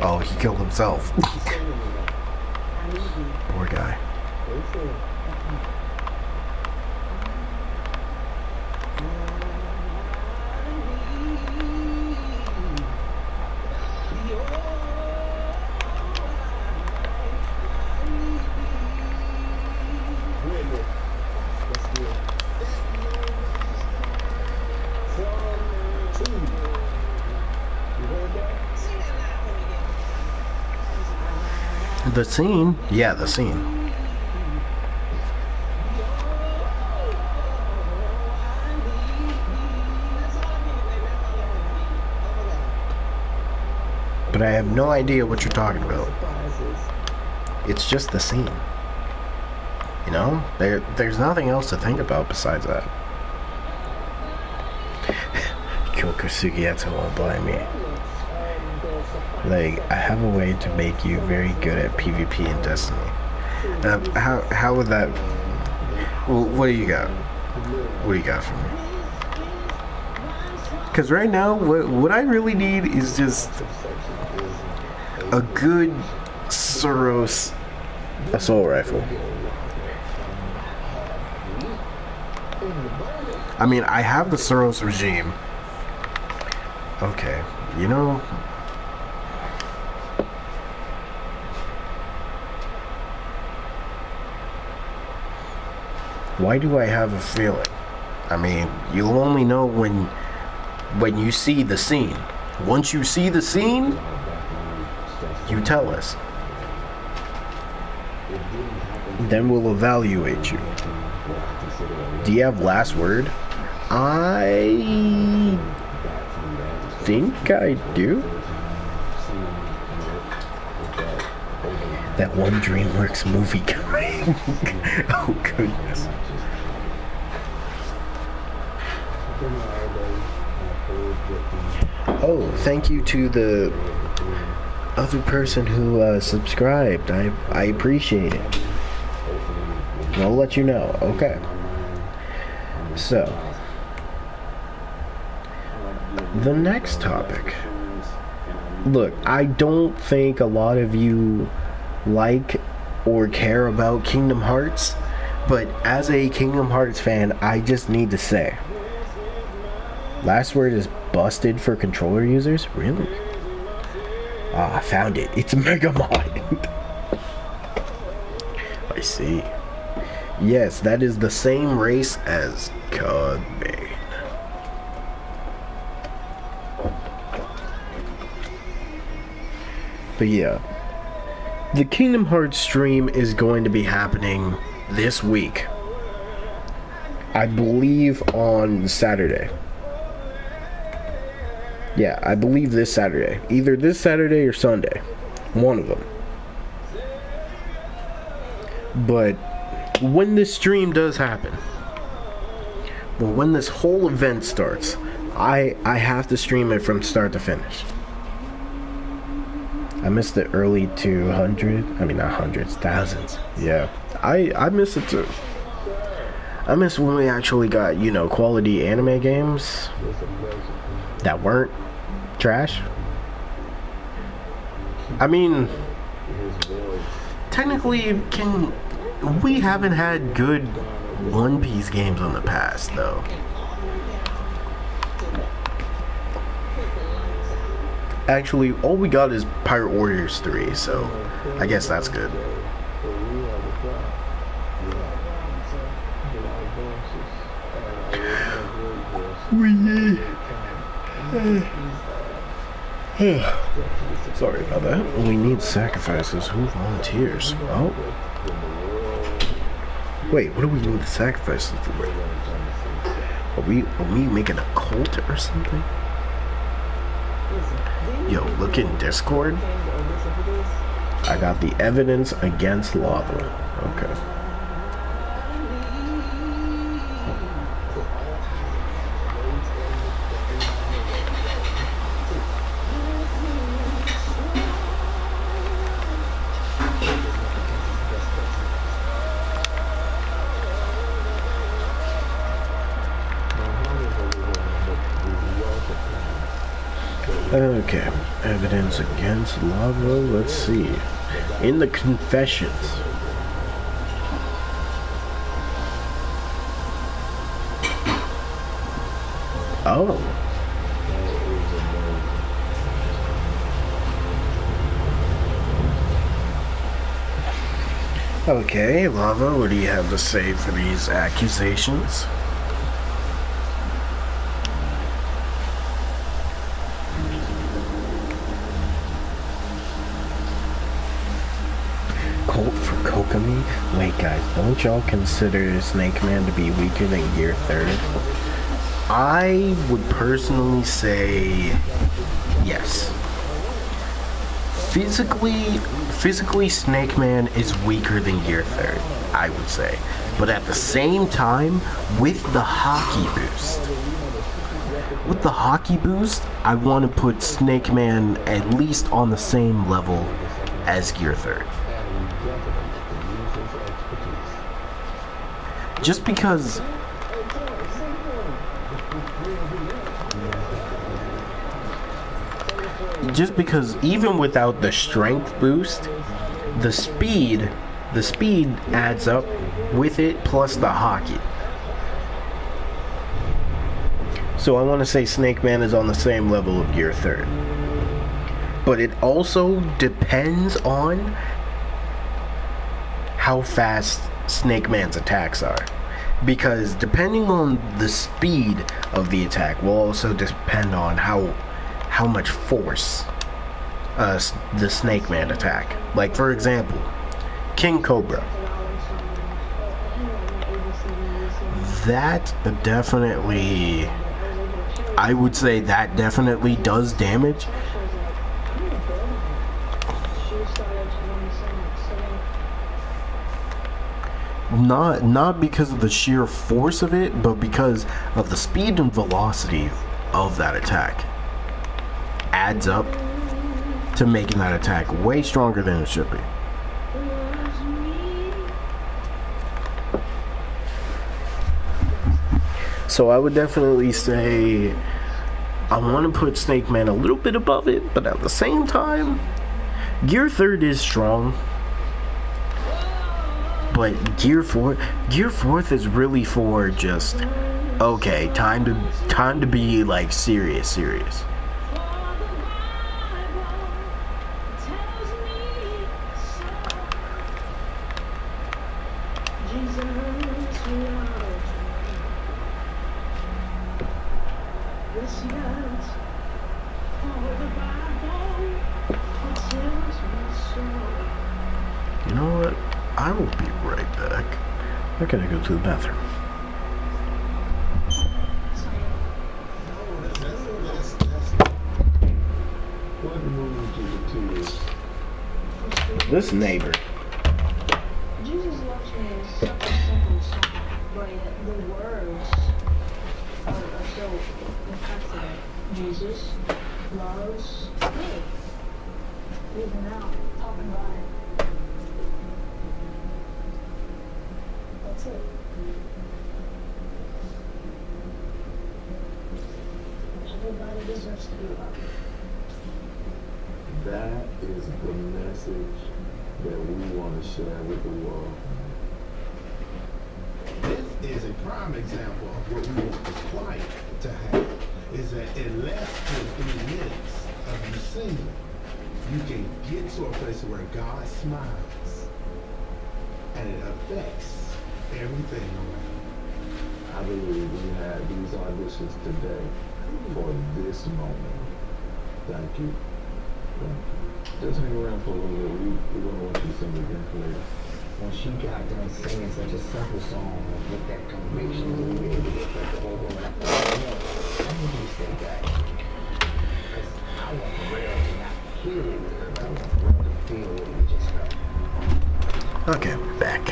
Oh, he killed himself. Poor guy. The scene? Yeah, the scene. But I have no idea what you're talking about. It's just the scene. You know? There's nothing else to think about besides that. Kyoko Sugiyatsu won't blame me. Like, I have a way to make you very good at PvP in Destiny. How would that... What do you got? What do you got for me? Because right now, what I really need is just a good Soros assault rifle. I mean, I have the Soros regime. Okay, you know... Why do I have a feeling? I mean, you'll only know when you see the scene. Once you see the scene, you tell us. Then we'll evaluate you. Do you have last word? I think I do. That one DreamWorks movie coming. Oh goodness. Oh, thank you to the other person who subscribed. I appreciate it. I'll let you know. Okay. So, the next topic. Look, I don't think a lot of you like or care about Kingdom Hearts, but as a Kingdom Hearts fan, I just need to say, last word is busted for controller users? Really? Ah, I found it. It's Megamind. I see. Yes, that is the same race as Codbane. But yeah, the Kingdom Hearts stream is going to be happening this week. I believe on Saturday. Yeah, I believe this Saturday. Either this Saturday or Sunday. One of them. But when this stream does happen, well, when this whole event starts, I have to stream it from start to finish. I missed the early 200. I mean, not hundreds, thousands. Yeah, I miss it too. I miss when we actually got, you know, quality anime games that weren't trash. I mean, technically, we haven't had good One Piece games in the past, though. Actually, all we got is Pirate Warriors 3, so I guess that's good. Sorry about that. We need sacrifices. Who volunteers? Oh. Wait, what do we need the sacrifices for? Are we making a cult or something? Yo, look in Discord. I got the evidence against lava. Okay. Okay, evidence against lava. Let's see. In the confessions. Oh. Okay, Lava, what do you have to say for these accusations? Colt for Kokomi? Wait guys, don't y'all consider Snake Man to be weaker than Gear 3rd? I would personally say yes. Physically Snake Man is weaker than Gear 3rd, I would say. But at the same time, with the hockey boost, I want to put Snake Man at least on the same level as Gear 3rd. Just because even without the strength boost, the speed adds up with it plus the hockey. So I want to say Snake Man is on the same level of Gear 3rd. But it also depends on how fast Snake Man's attacks are. Because depending on the speed of the attack will also depend on how much force the Snake Man attack. Like for example, King Cobra. That definitely, I would say that definitely does damage. Not because of the sheer force of it, but because of the speed and velocity of that attack adds up to making that attack way stronger than it should be. So I would definitely say I want to put Snake Man a little bit above it, but at the same time, Gear 3rd is strong. But Gear 4th is really for just, okay, time to be like serious. You know what? I will be right back. I gotta go to the bathroom. This neighbor. Jesus loves me in such a simple song, but the words are So, what's that? Jesus loves me. Even now, talking about it. That's it. Everybody deserves to be loved. That is the message that we want to share with the world. This is a prime example of what we want the choir to have. Is that in less than 3 minutes of you singing, you can get to a place where God smiles and it affects everything around. I believe we had these auditions today for this moment. Thank you. Just hang around for a little bit. We're going to want you to sing again later. When she got done singing such a simple song with that conviction, we were able to get the whole room. And I thought, you know, I need you to stay back. Because I want the real to not hear it, but I want the real to feel what we just felt. Okay, back.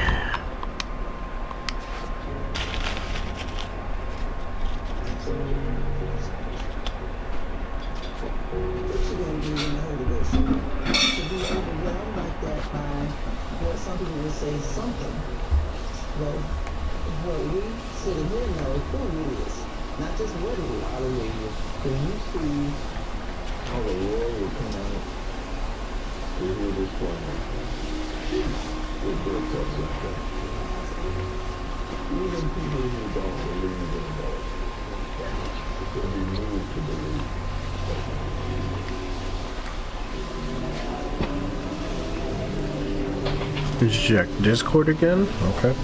What you gonna do when the Holy Ghost shows up? To be overwhelmed like that by what some people would say something. Well, what we sitting here know who it is, not just what it is. Hallelujah. Can you see how the Lord will come out to hear this prayer? It will touch us. Even people who don't believe in God will be moved to believe. Did you check Discord again? Okay.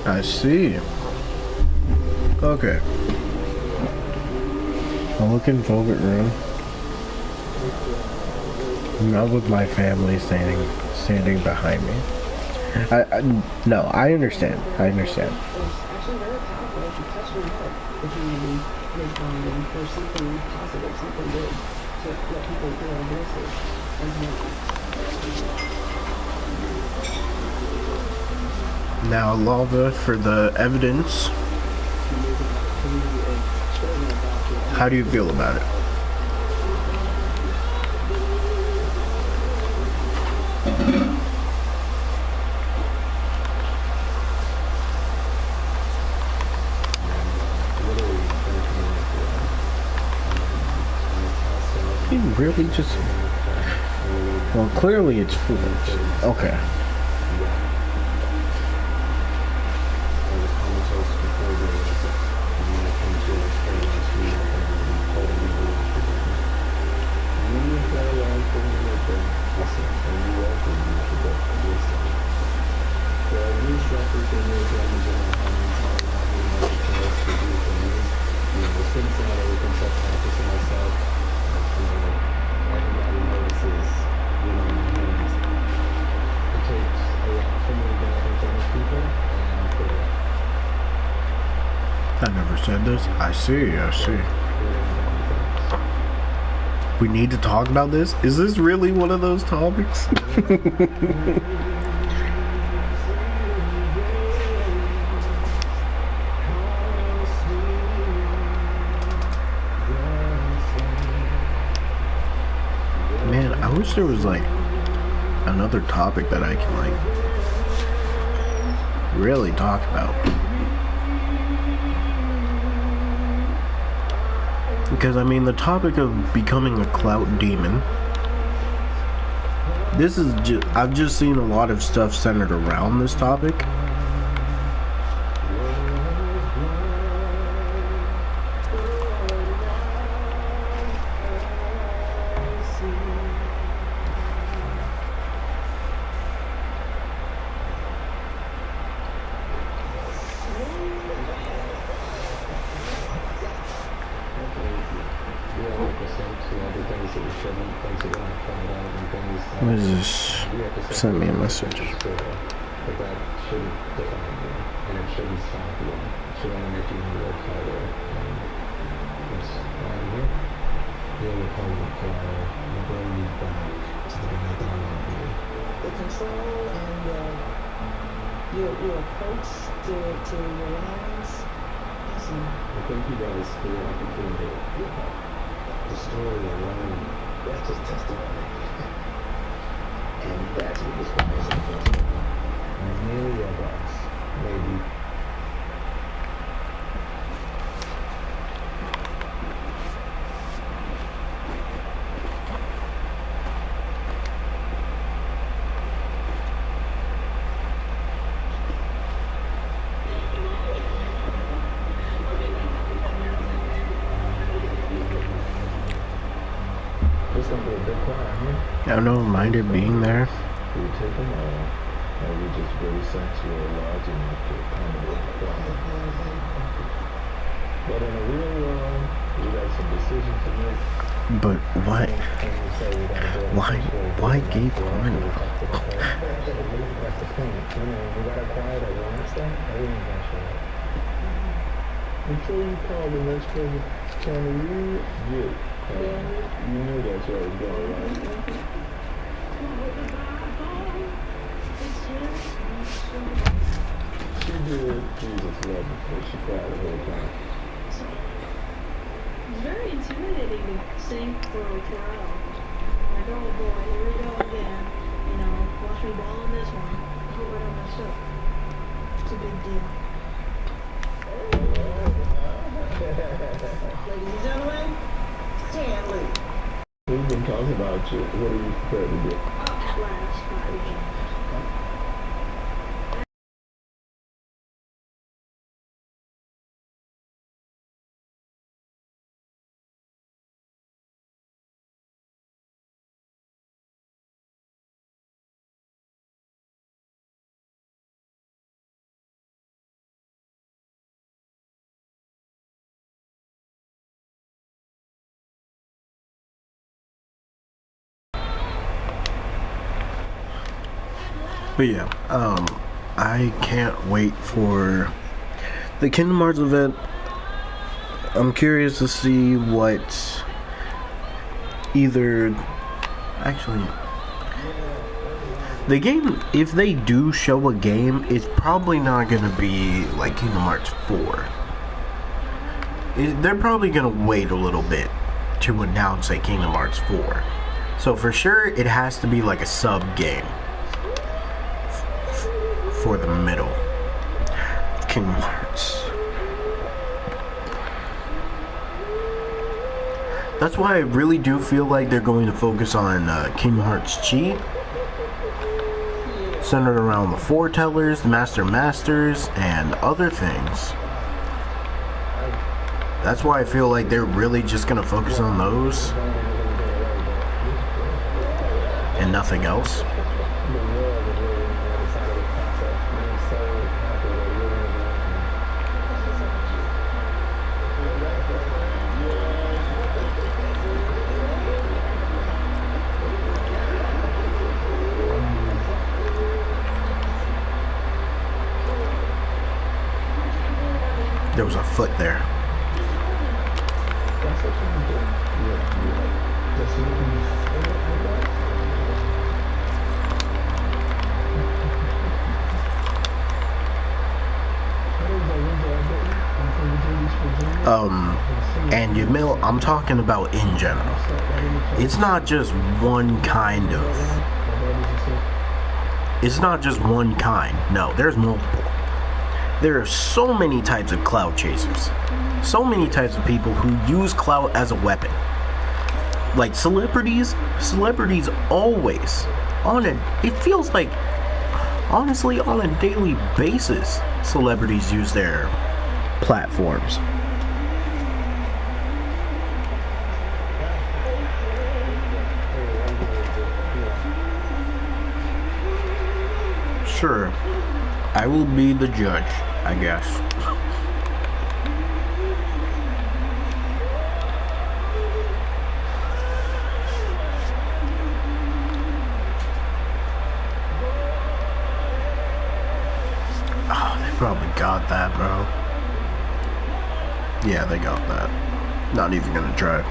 I see. Okay. I'll look in Velvet Room. Not with my family standing behind me. No, I understand. I understand. It's actually very powerful if you touch your heart. The community responding for something positive, something good, to let people hear our voices as well. Now, Lava, for the evidence. How do you feel about it? You really just... Well, clearly it's foolish. Okay. I never said this. I see. We need to talk about this? Is this really one of those topics? Man, I wish there was like another topic that I can like really talk about. Because I mean, the topic of becoming a clout demon, this is just, I've just seen a lot of stuff centered around this topic. What is this? Send me a message. But that shouldn't define you, and it shouldn't stop you. It should only make you work harder. That's why I'm here. You'll work harder, and bring you back to the way that I want to be. The control and your approach to your lives. Awesome. I think you guys feel opportunity. The story alone, that's just testimony. And that's what this one is. Many of us, maybe. There's gonna be a big crowd here. I don't mind it being there. Do you take them or you just really sexual large enough to accommodate the crowd? But in the real world, we got some decisions to make. But why gay porn? That's the point. You know, we got a crowd that wants that. Everyone's gonna show up. Until you call the next person, can you get? You knew that's where it was going, right? She did Jesus love before she cried the whole time. It's very intimidating to sing for a crowd. Like, oh boy, here we go again. You know, watch me ball on this one. I hope I don't mess up. It's a big deal. Ladies and gentlemen, Stanley. We've been talking about you. What are you prepared to do? At last, finally. But yeah, I can't wait for the Kingdom Hearts event. I'm curious to see what actually the game, if they do show a game, it's probably not gonna be like Kingdom Hearts 4. They're probably gonna wait a little bit to announce a Kingdom Hearts 4. So for sure it has to be like a sub game for the middle. Kingdom Hearts. That's why I really do feel like they're going to focus on Kingdom Hearts Chi, centered around the foretellers, the Masters, and other things. That's why I feel like they're really just gonna focus on those and nothing else. There was a foot there. And Yamil, I'm talking about in general. It's not just one kind of. It's not just one kind. No, there's multiple. There are so many types of cloud chasers. So many types of people who use clout as a weapon. Like celebrities always, it feels like, honestly, on a daily basis, celebrities use their platforms. Sure, I will be the judge, I guess. probably got that, bro. Yeah, they got that. Not even gonna try.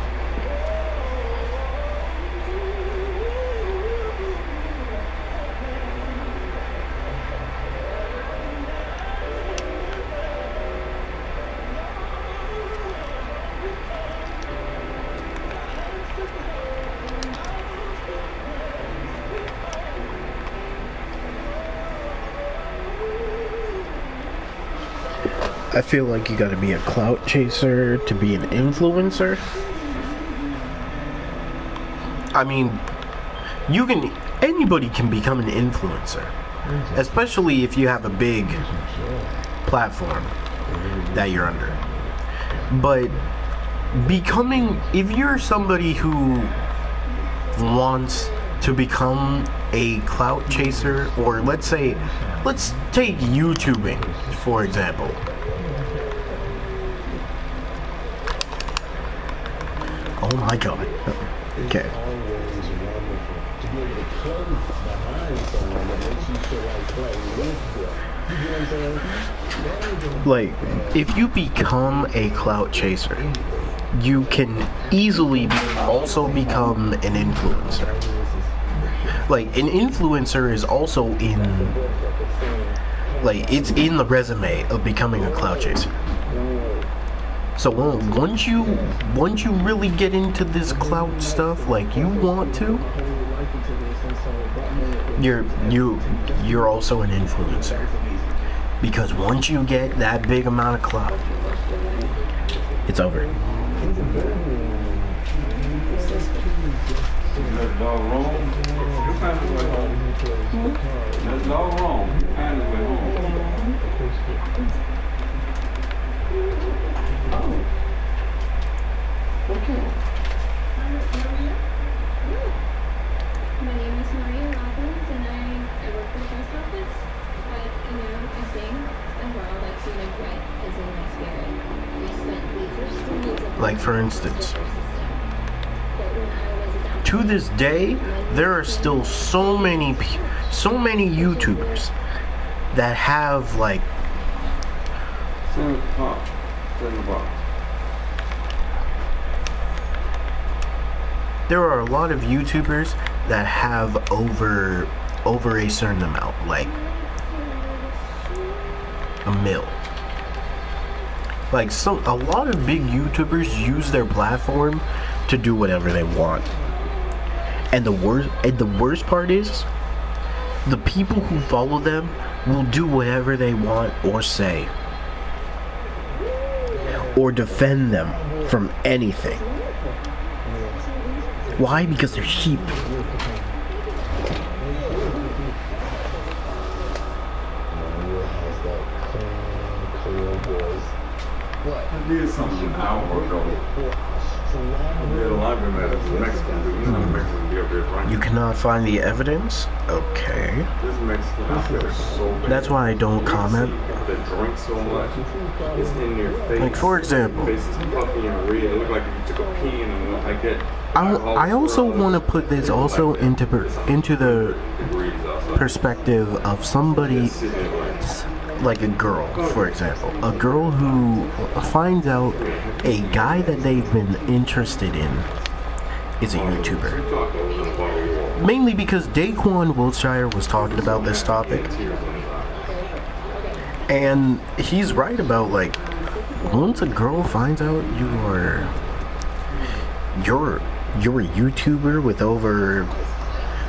I feel like you gotta be a clout chaser to be an influencer. I mean, anybody can become an influencer. Especially if you have a big platform that you're under. But if you're somebody who wants to become a clout chaser, or let's take YouTubing, for example. Oh my god. Okay. Like, if you become a clout chaser, you can easily also become an influencer. Like, an influencer is also it's in the resume of becoming a clout chaser. So once you really get into this clout stuff like you want to, you're also an influencer. Because once you get that big amount of clout, it's over. That's all wrong. You find his way home. That's all wrong. You find his way home. Okay. My name is Maria Robbins, and I work for the post office. But, I sing as well, like singing what is in my spirit. Like, for instance, to this day, there are still so many YouTubers that have, like, there are a lot of YouTubers that have over a certain amount, like a mil. Like, a lot of big YouTubers use their platform to do whatever they want. And the worst part is, the people who follow them will do whatever they want or say, or defend them from anything. Why? Because they're sheep. I did something an hour ago. I did a laundromat. It's a Mexican dude. You know the Mexican be up there drinking. You cannot find the evidence? Okay. This Mexican out there is so bad. That's why I don't comment. They drink so much. It's in their face. Like, for example, Face is puffy and red. It look like you took a pee and like that. I also want to put this also into the perspective of somebody, like a girl, for example. A girl who finds out a guy that they've been interested in is a YouTuber. Mainly because Daquan Wiltshire was talking about this topic. And he's right about, like, once a girl finds out you're a YouTuber with over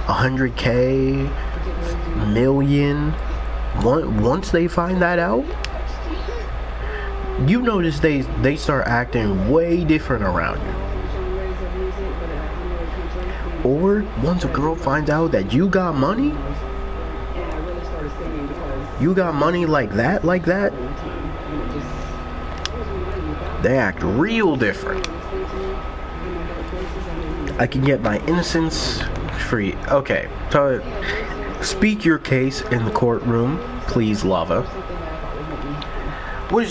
100K, million, once they find that out, you notice they start acting way different around you. Or once a girl finds out that you got money like that, they act real different. I can get my innocence free. Okay, so speak your case in the courtroom, please, Lava. What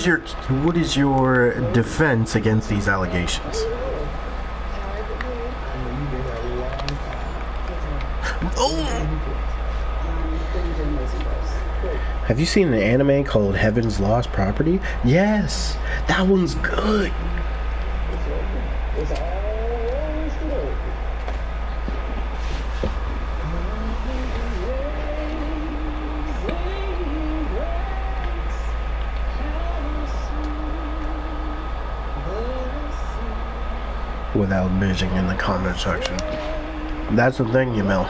is your defense against these allegations? Oh! Have you seen an anime called Heaven's Lost Property? Yes, that one's good. It's always good. Without bitching in the comment section. That's the thing, Yamil.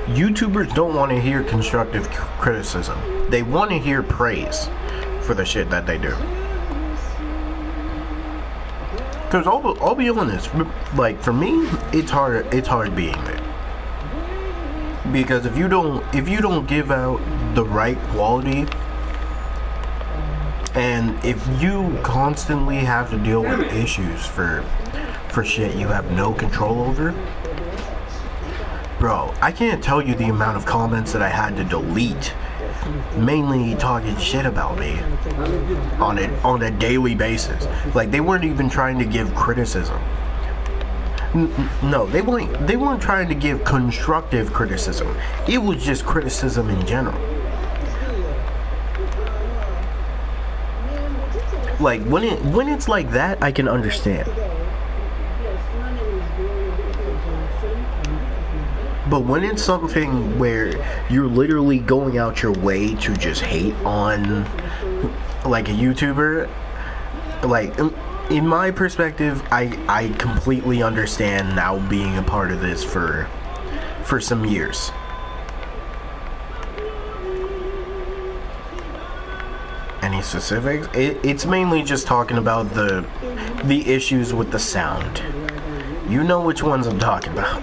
YouTubers don't want to hear constructive criticism. They want to hear praise for the shit that they do. Cause I'll be honest, like for me, it's hard being there. Because if you don't give out the right quality, and if you constantly have to deal with issues for shit you have no control over, bro, I can't tell you the amount of comments that I had to delete, mainly talking shit about me on a daily basis. Like they weren't even trying to give criticism. No, they weren't trying to give constructive criticism. It was just criticism in general. Like when it's like that, I can understand. But when it's something where you're literally going out your way to just hate on like a YouTuber, like in my perspective, I completely understand now being a part of this for some years. Any specifics? It's mainly just talking about the issues with the sound. You know which ones I'm talking about.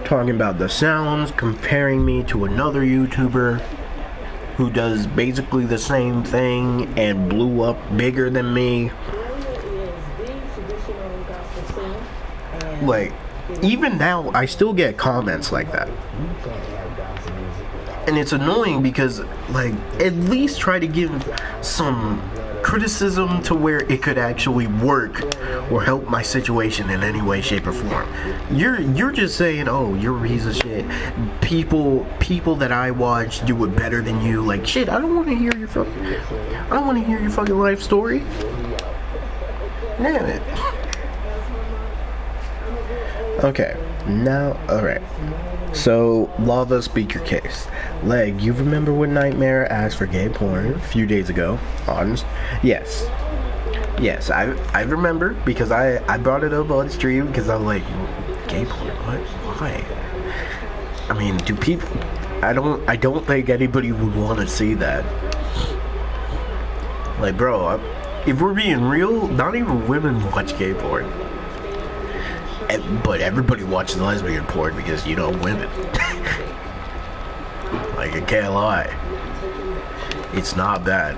Talking about the sounds, comparing me to another YouTuber who does basically the same thing and blew up bigger than me. Like, even now, I still get comments like that. And it's annoying because, like, at least try to give some criticism to where it could actually work or help my situation in any way, shape, or form. You're just saying, oh, you're a piece of shit. People that I watch do it better than you. Like, shit, I don't want to hear your fucking life story. Damn it. Okay, now, alright. So, Lava, speak your case. Leg, you remember when Nightmare asked for gay porn a few days ago? Honest? Yes. Yes, I remember because I brought it up on stream because I'm like, gay porn? What? Why? I mean, do people... I don't think anybody would want to see that. Like, bro, if we're being real, not even women watch gay porn. But everybody watches lesbian porn because, you know, women. Like, I can't lie. It's not bad.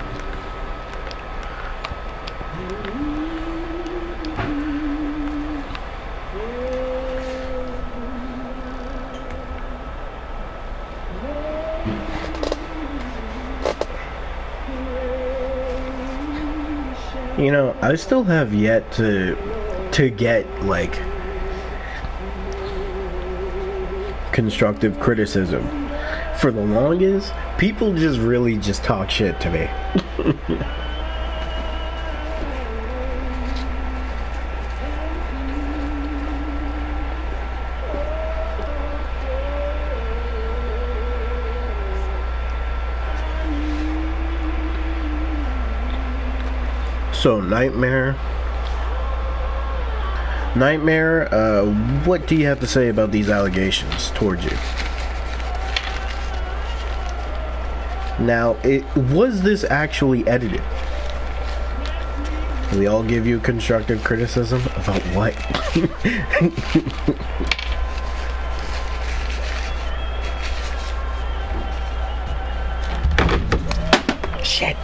You know, I still have yet to get, like, constructive criticism. For the longest, people just really just talk shit to me. So, Nightmare, what do you have to say about these allegations towards you? Now, was this actually edited? We all give you constructive criticism about what? Shit.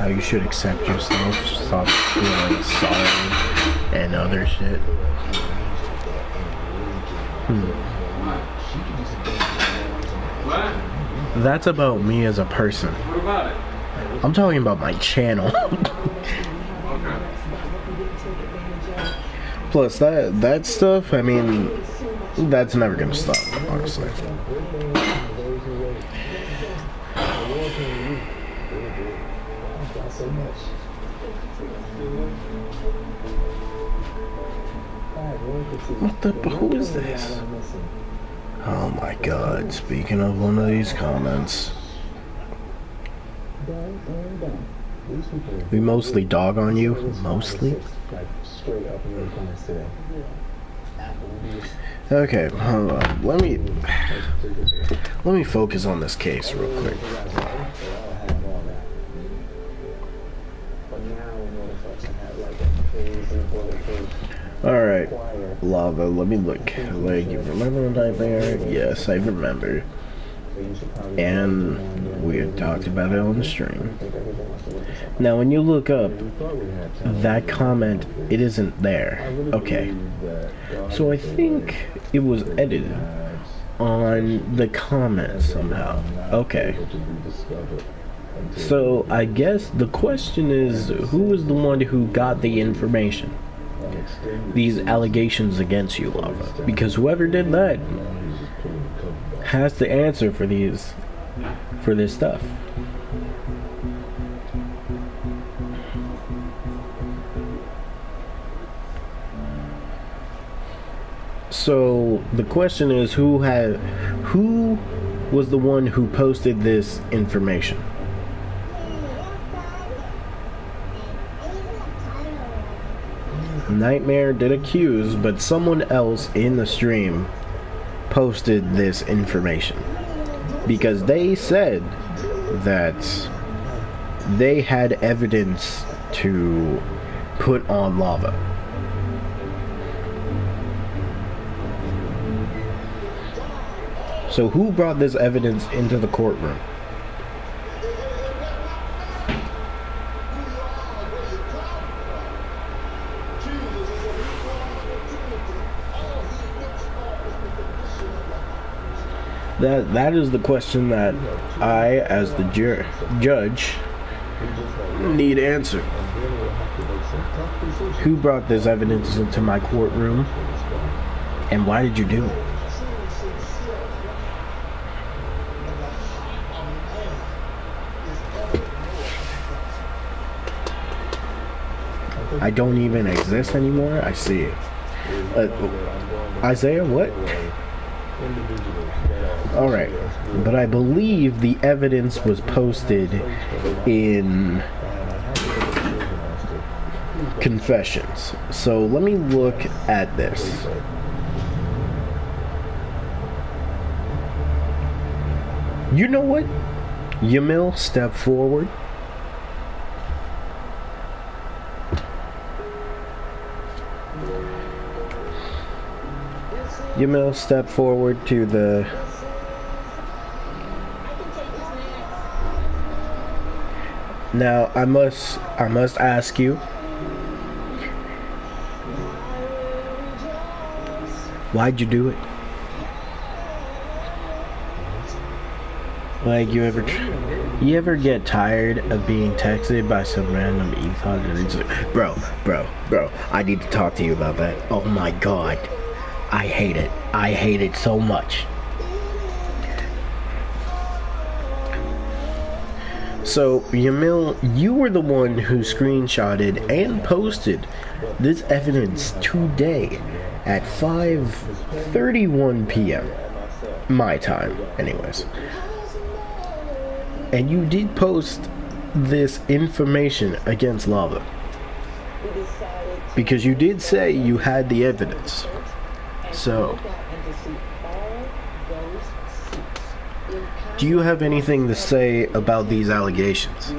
how you should accept yourself, stop feeling sorry and other shit. What? That's about me as a person. What about it? I'm talking about my channel. Okay. Plus, that stuff, I mean, that's never gonna stop, honestly. What the? Who is this? Oh my god, speaking of one of these comments. We mostly dog on you? Mostly? Okay, hold on. Let me focus on this case real quick. Alright, Lava, let me look. Like, you remember the nightmare? Yes, I remember. And we had talked about it on the stream. Now, when you look up that comment, it isn't there. Okay. So I think it was edited on the comment somehow. Okay. So I guess the question is, who was the one who got the information? These allegations against you, Lava. Because whoever did that has to answer for this stuff. So the question is, who was the one who posted this information? Nightmare did accuse, but someone else in the stream posted this information because they said that they had evidence to put on Lava. So who brought this evidence into the courtroom? That is the question that I, as the judge, need answered. Who brought this evidence into my courtroom, and why did you do it? I don't even exist anymore? I see it. Isaiah, what? Alright, but I believe the evidence was posted in confessions. So let me look at this. You know what? Yamil, step forward. Yamil, step forward to the... Now, I must ask you, why'd you do it? Like, you ever get tired of being texted by some random ethos and it's like, bro, I need to talk to you about that. Oh my god. I hate it. I hate it so much. So, Yamil, you were the one who screenshotted and posted this evidence today at 5:31 p.m. My time, anyways. And you did post this information against Lava. Because you did say you had the evidence. So, do you have anything to say about these allegations?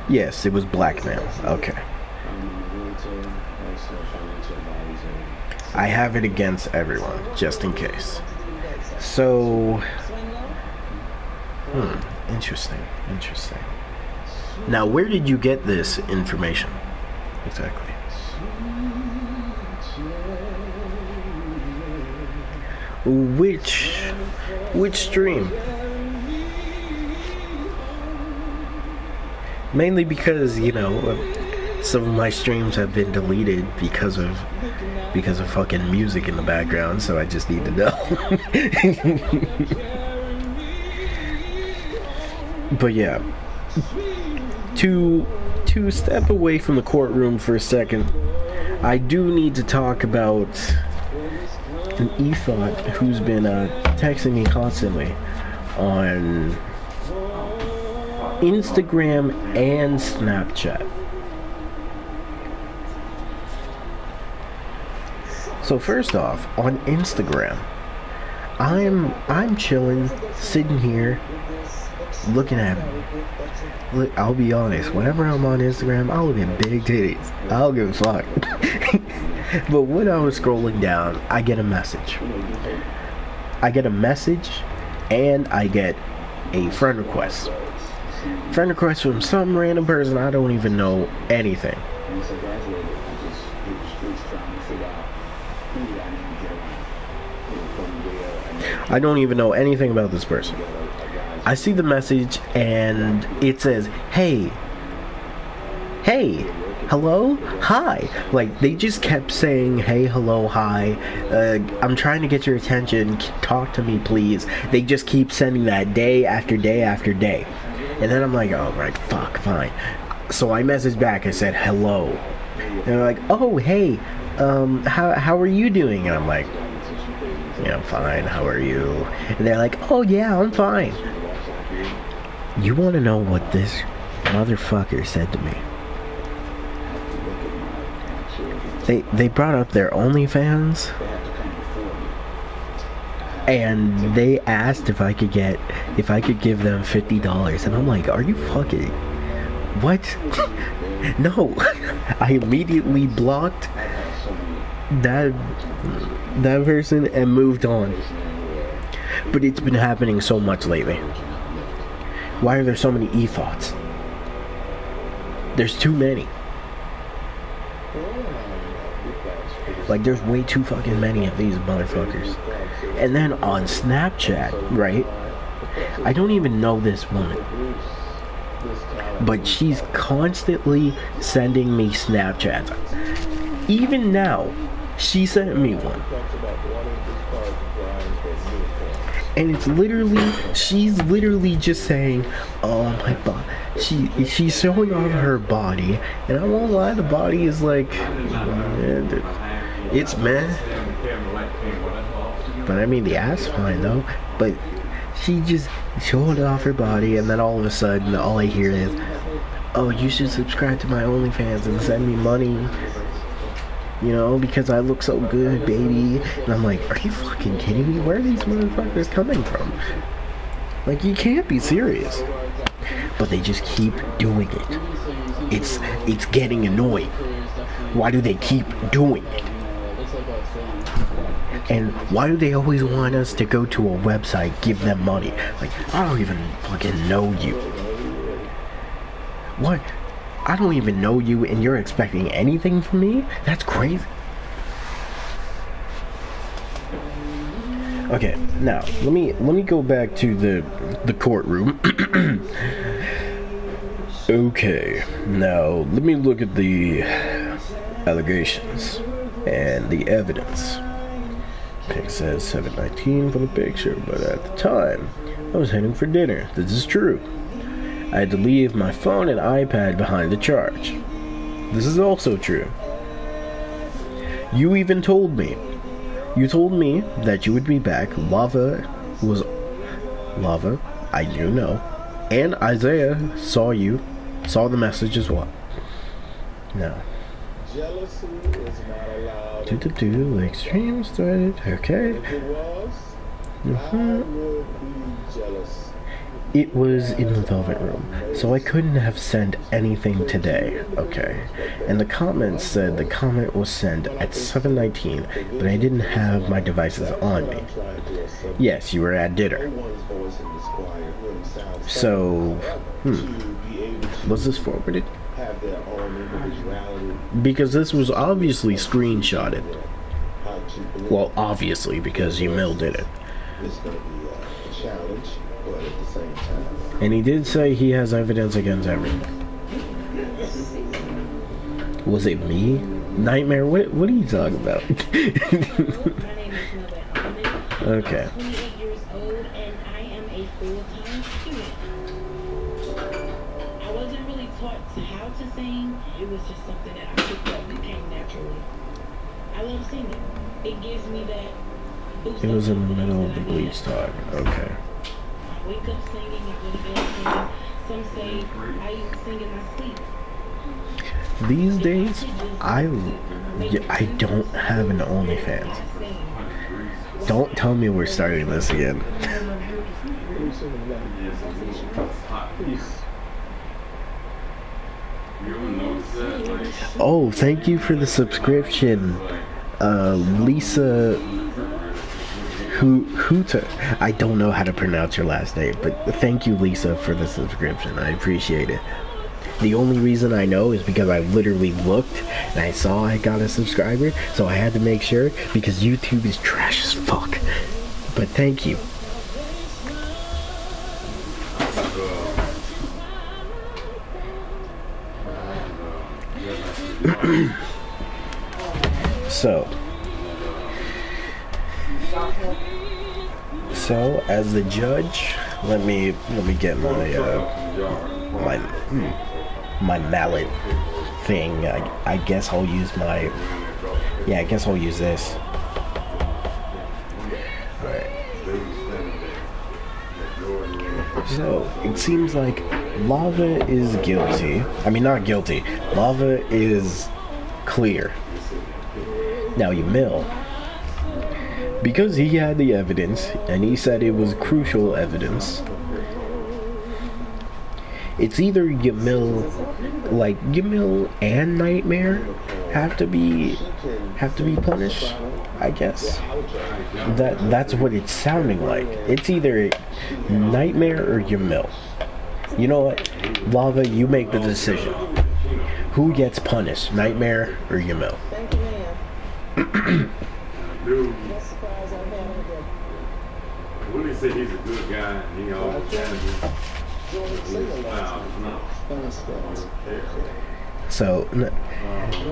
Yes, it was blackmail. Okay. I have it against everyone, just in case. So, interesting. Now, where did you get this information? Exactly. Which stream? Mainly because, you know, some of my streams have been deleted because of fucking music in the background, so I just need to know. But yeah, to step away from the courtroom for a second, I do need to talk about an ethot who's been texting me constantly on Instagram and Snapchat. So first off, on Instagram, I'm chilling, sitting here, looking at. Look, I'll be honest. Whenever I'm on Instagram, I look at big titties. I don't give a fuck. But when I was scrolling down, I get a message. And I get a friend request. Friend request from some random person I don't even know anything. I don't even know anything about this person. I see the message and it says, hey, hello, hi. Like, they just kept saying, hey, hello, hi. I'm trying to get your attention. Talk to me, please. They just keep sending that day after day after day. And then I'm like, oh, right, fuck, fine. So I messaged back. I said, hello. And they're like, oh, hey, how are you doing? And I'm like, yeah, I'm fine. How are you? And they're like, oh, yeah, I'm fine. You want to know what this motherfucker said to me? They brought up their OnlyFans, and they asked if I could give them $50, and I'm like, are you fucking what? No. I immediately blocked that person and moved on. But it's been happening so much lately. Why are there so many e-thoughts? There's too many. Like, there's way too fucking many of these motherfuckers. And then on Snapchat, right? I don't even know this woman. But she's constantly sending me Snapchats. Even now, she sent me one. And it's literally, she's literally just saying, oh my god. She's showing off her body. And I won't lie, the body is like, it's meh. But I mean, the ass fine though. But she just showed off her body, and then all of a sudden, all I hear is, oh, you should subscribe to my OnlyFans and send me money. You know, because I look so good, baby. And I'm like, are you fucking kidding me? Where are these motherfuckers coming from? Like, you can't be serious. But they just keep doing it. It's getting annoying. Why do they keep doing it? And why do they always want us to go to a website, give them money? Like, I don't even fucking know you. What? I don't even know you and you're expecting anything from me? That's crazy. Okay, now let me go back to the courtroom. Okay, now let me look at the allegations and the evidence. Pic says 7:19 for the picture, but at the time I was heading for dinner. This is true. I had to leave my phone and iPad behind the charge. This is also true. You even told me. You told me that you would be back. Lava, I do know. And Isaiah saw the message as well. Now. Jealousy is not allowed. Extreme started. Okay. If it was, I would be jealous. It was in the Velvet Room, so I couldn't have sent anything today, okay? And the comment said the comment was sent at 7:19, but I didn't have my devices on me. Yes, you were at dinner. So, was this forwarded? Because this was obviously screenshotted. Well, obviously, because Yamil did it. And he did say he has evidence against everyone. Was it me? Nightmare? What are you talking about? My name is Mother Almond. Okay. I'm 28 years old and I am a full-time student. I wasn't really taught how to sing. It was just something that I picked up and came naturally. I love singing. It gives me that boost. It was in the middle of the Bleach talk. Okay. I wake up singing, I go to bed singing. Some say I even sing in my sleep. These days, I don't have an OnlyFans. Don't tell me we're starting this again. Oh, thank you for the subscription, Lisa Hooter. I don't know how to pronounce your last name, but thank you, Lisa, for the subscription. I appreciate it. The only reason I know is because I literally looked and I saw I got a subscriber, so I had to make sure because YouTube is trash as fuck. But thank you. So as the judge, let me get my mallet thing. I guess I'll use my, I guess I'll use this. Alright. So, it seems like Lava is guilty. I mean, not guilty. Lava is clear. Now, Yamil, because he had the evidence, and he said it was crucial evidence, it's either Yamil and Nightmare have to be punished, I guess. That's what it's sounding like. It's either Nightmare or Yamil. You know what? Lava, you make the decision. Who gets punished, Nightmare or Yamil? Thank you, ma'am. Dude, That's surprise I'm having today. Willie said he's a good guy. He always challenges. So,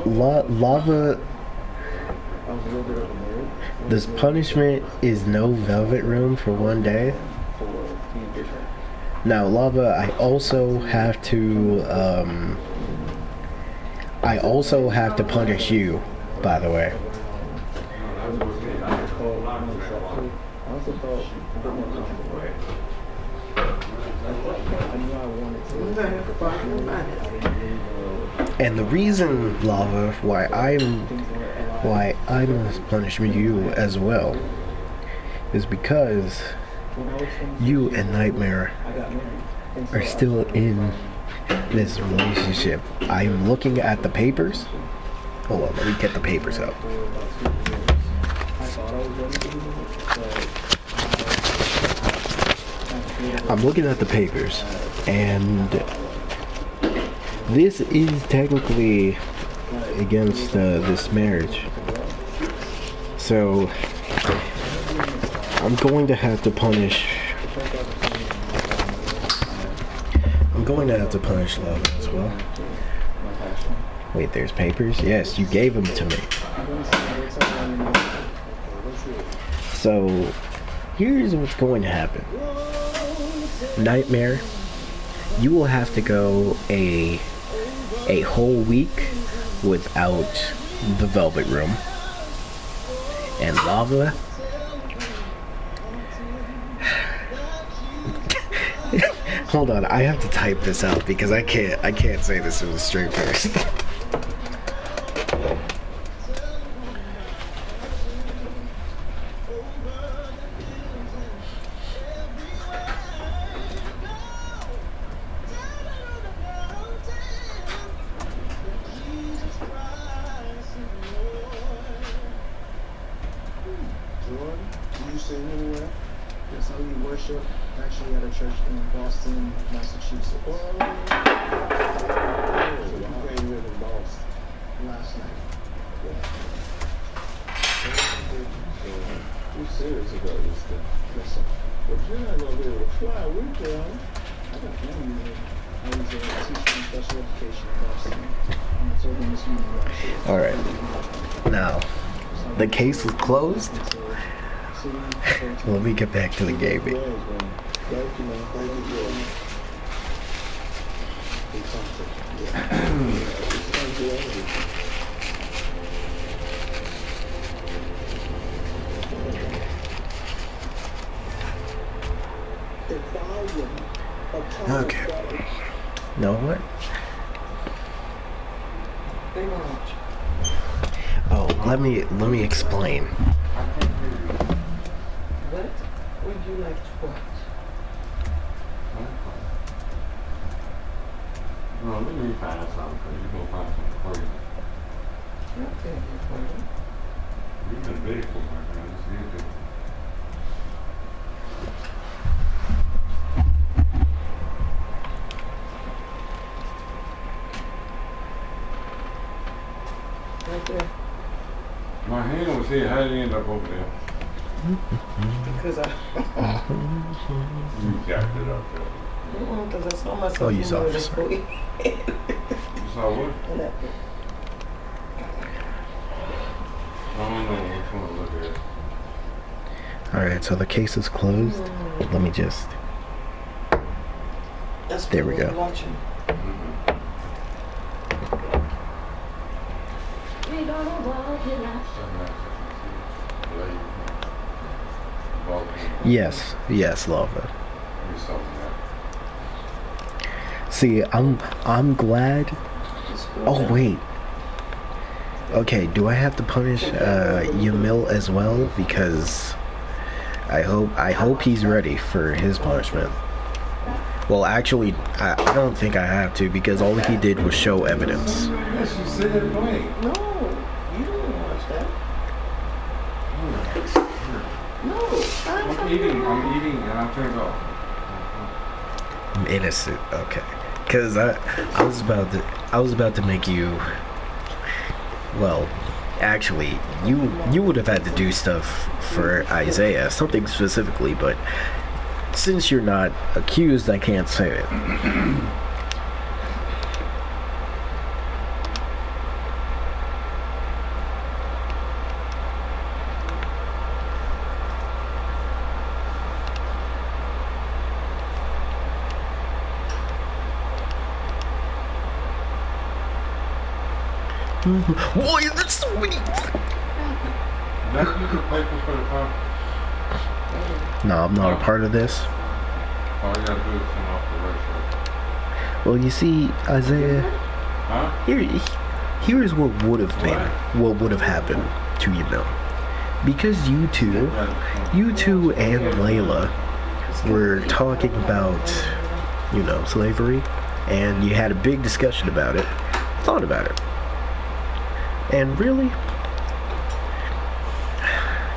Lava, this punishment is no Velvet Room for one day. Now, Lava, I also have to punish you, by the way. And the reason, Lava, why I must punish you as well is because you and Nightmare are still in this relationship. I'm looking at the papers. Hold on, let me get the papers out. I'm looking at the papers, and this is technically against this marriage. So I'm going to have to punish. Love as well. Wait, there's papers? Yes, you gave them to me. So here's what's going to happen. Nightmare, you will have to go a whole week without the Velvet Room. And Lava, hold on, I have to type this out because I can't say this with a straight face. church in Boston, Massachusetts. So you graduated in Boston last night. You're serious about this thing? Yes, sir. But you're not gonna be able to fly with them. I got family there. I was a teacher in special education in Boston. And it's over in this meeting last year. All right. Now, the case is closed. Let me get back to the gaming. Thank you, man. Thank you, Joe. The volume of Okay. Know what? They watch. Oh, let me explain. What would you like to watch? No, let me find something because you're going to find something crazy. Okay, for you. You've been big for my friend. Let's see it. Right there. My hand was here. How did it end up over there? Because I. You jacked it up there. Because I saw myself. Oh, you saw it. You saw what? I don't know which one to look at. Alright, so the case is closed. Let me just... That's there we go. Watching. Yes, Lava. See, I'm glad. Oh wait. Okay, do I have to punish Yamil as well? Because I hope he's ready for his punishment. Well, actually, I don't think I have to because all he did was show evidence. Yes, you said it playing. No, you didn't watch that. No, I'm eating, and I'm turned off. I'm innocent. Okay, because I was about to make you. Well, actually, you would have had to do stuff for Isaiah, something specifically, but since you're not accused, I can't say it. Boy, that's sweet! That you can play for the car? No, I'm not a part of this. All you gotta do is turn off the red shirt. Well, you see, Isaiah, Huh? here is what would have been, what would have happened to you know. Because you two and Layla were talking about, you know, slavery, and you had a big discussion about it, thought about it. And really,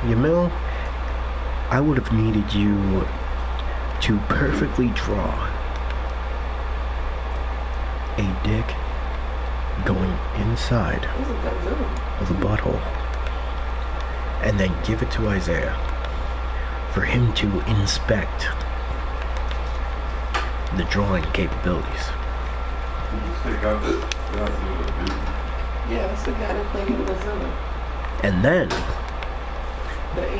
Yamil, I would have needed you to perfectly draw a dick going inside of the butthole and then give it to Isaiah for him to inspect the drawing capabilities. Yeah, that's the guy that played with Godzilla. And then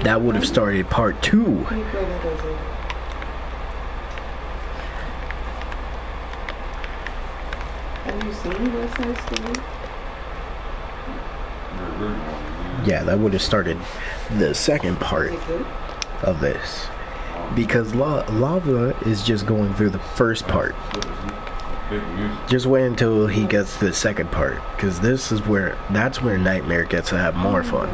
that would have started part 2. He played with Godzilla. Have you seen West Side Story? Yeah, that would have started the second part of this. Because Lava is just going through the first part. Just wait until he gets to the second part, because that's where Nightmare gets to have more fun.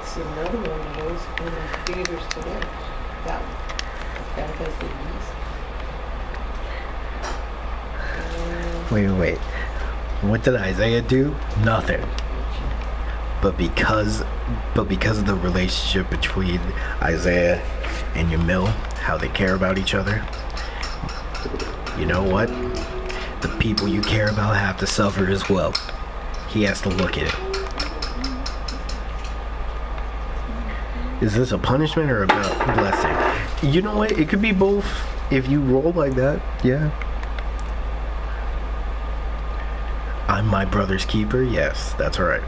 It's another one of those in the theaters today. That one. Fantastic Beasts. Wait. What did Isaiah do? Nothing. but because of the relationship between Isaiah and Yamil, how they care about each other, you know what? The people you care about have to suffer as well. He has to look at it. Is this a punishment or a blessing? You know what? It could be both. If you roll like that, yeah. I'm my brother's keeper. Yes, that's right.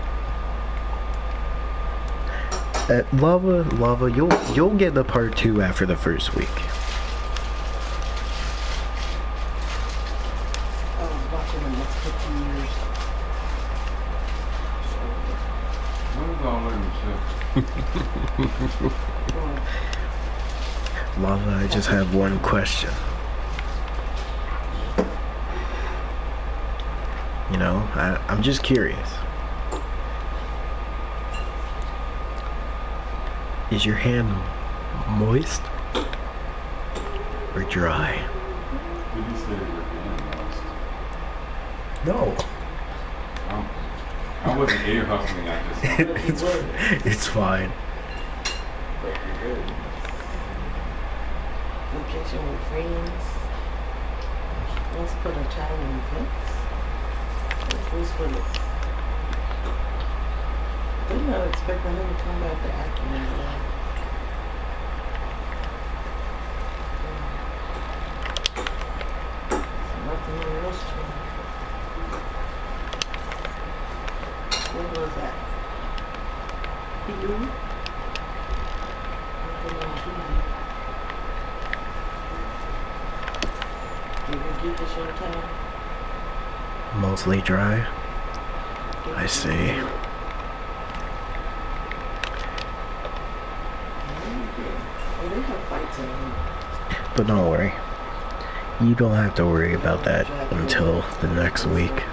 Lava, you'll get the part 2 after the first week. Watching the next 50 years. What is all that shit? Lava, I just have one question. You know, I'm just curious. Is your hand moist or dry? Did you say your hand moist? No. I wasn't ear hustling, I just It's fine. Vacation with friends. Let's put a child in events. Let's put it. They're not expecting him to come back to acting in the life. Nothing else to. What was that? He do? Nothing else to. Did we get this on time? Mostly dry. I see. Oh, they have fights in them. But don't worry. You don't have to worry about that until the next week.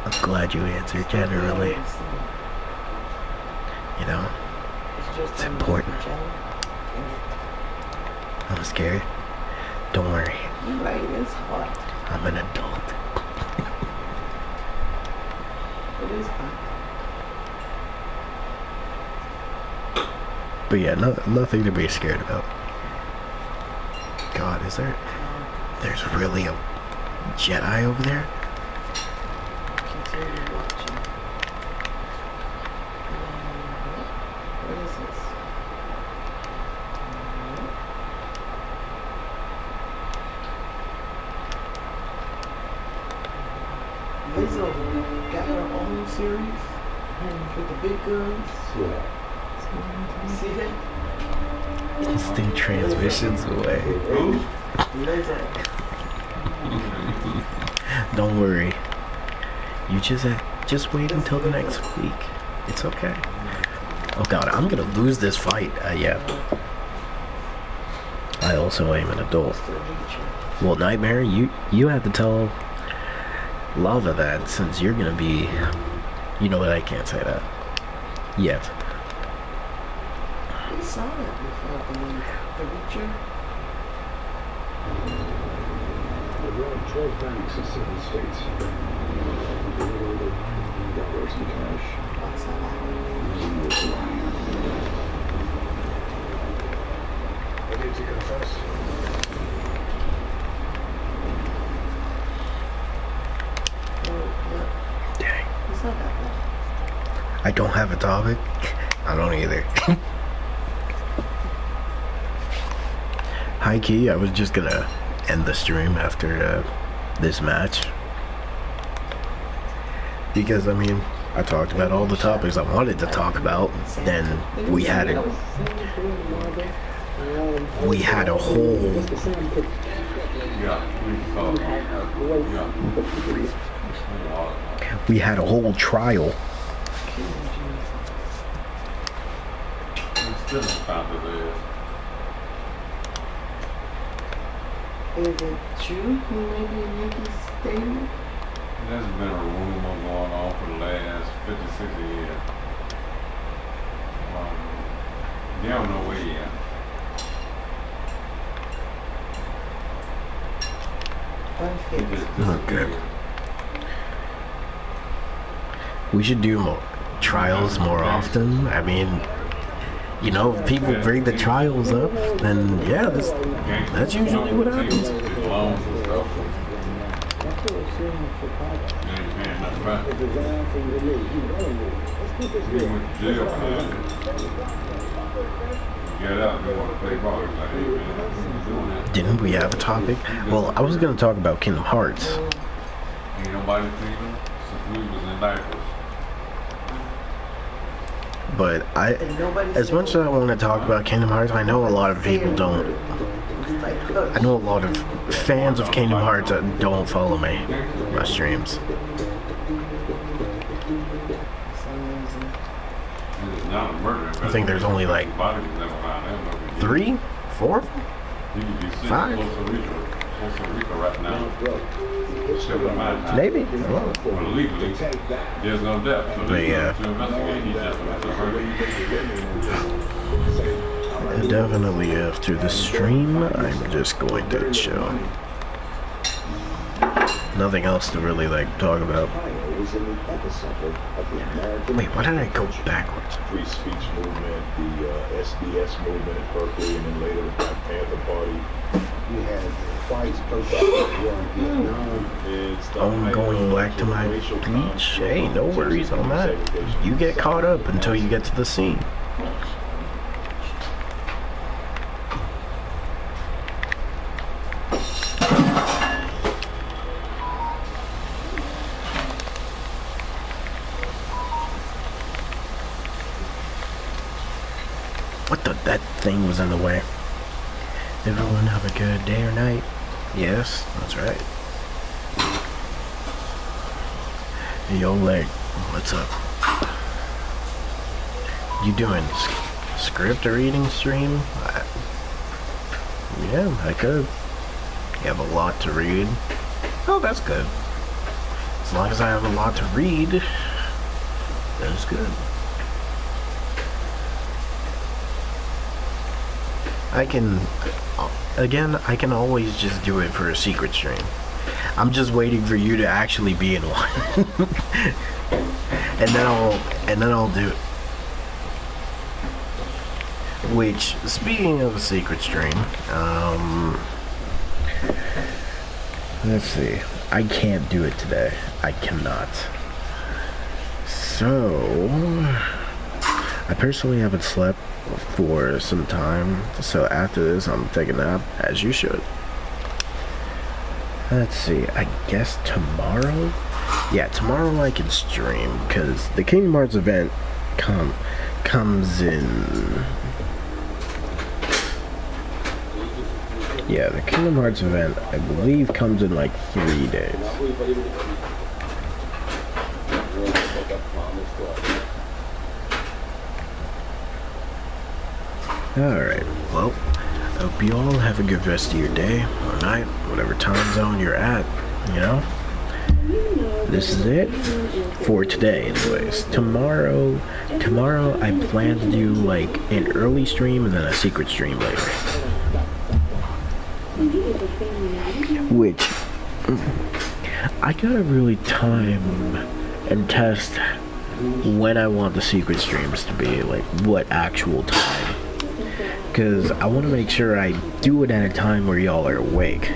I'm glad you answered generally. You know, it's important. I'm scared. Don't worry. You're right, it's hot. I'm an adult. It is hot. But yeah, nothing to be scared about. God, is there? There's really a Jedi over there? Continue watching. What is this? Lizzo got her own series with the big girls. Yeah. See that? Instant transmissions away. Lizzo. Don't worry. You just wait until the next week. It's okay. Oh God, I'm gonna lose this fight. Yeah. I also am an adult. Well, Nightmare, you have to tell Lava that, since you're gonna be. You know what? I can't say that yet. We saw that before, I believe. The Reacher. The road 12 banks in 7 states. Over $9 million in cash. Ready to confess? Dang. It's not that bad. I don't have a topic. I don't either. High key, I was just gonna end the stream after this match. Because, I mean, I talked about all the topics I wanted to talk about. Then we had a whole trial. still in found it. Is it true he may be in Yankees Stadium? There's been a rumor going on for the last 50, 60 years. They don't know where yet. Okay. We should do more. trials more often. I mean, you know, if people bring the trials up, then yeah, that's usually what happens. Loans and stuff. He went to jail for that. Get out, they want to play ball. He's like, hey man, I'm doing that. Didn't we have a topic? Well, I was gonna talk about Kingdom Hearts. Ain't nobody seen him since we was in diapers. But as much as I want to talk about Kingdom Hearts, I know a lot of people don't. I know a lot of fans of Kingdom Hearts that don't follow my streams. I think there's only like 3, 4, 5. Maybe. There's no depth. But yeah. Definitely after the stream, I'm just going to chill. Nothing else to really like talk about. Wait, why did I go backwards? Free speech movement, the SDS movement at Berkeley, and then later the Black Panther Party. You had whites protesting the war in Vietnam. I'm going back to my beach. Hey, no worries on that. You get caught up until you get to the scene. What the? That thing was in the way. Everyone have a good day or night. Yes, that's right. Yo, leg, what's up? You doing script or reading stream? Yeah, I could. You have a lot to read. Oh, that's good. As long as I have a lot to read, that's good. I can always just do it for a secret stream. I'm just waiting for you to actually be in one. and then I'll do it. Which, speaking of a secret stream, let's see. I can't do it today. I cannot. So, I personally haven't slept for some time, so after this I'm taking a nap, as you should. Let's see, I guess tomorrow? Yeah, tomorrow I can stream, because the Kingdom Hearts event comes in... Yeah, the Kingdom Hearts event, I believe, comes in like 3 days. Alright, well, I hope you all have a good rest of your day or night, whatever time zone you're at, you know? This is it for today, anyways. Tomorrow I plan to do like an early stream and then a secret stream later. Which, I gotta really time and test when I want the secret streams to be, like what actual time. Because I want to make sure I do it at a time where y'all are awake.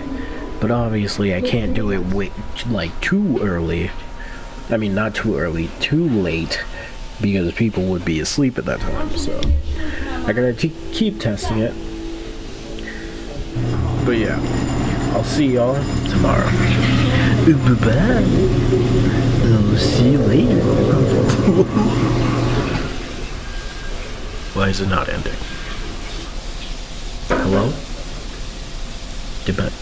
But obviously I can't do it like too early. I mean, not too early, too late. Because people would be asleep at that time. So I gotta keep testing it. But yeah, I'll see y'all tomorrow. Bye-bye. I'll see you later. Why is it not ending? Hello? Goodbye.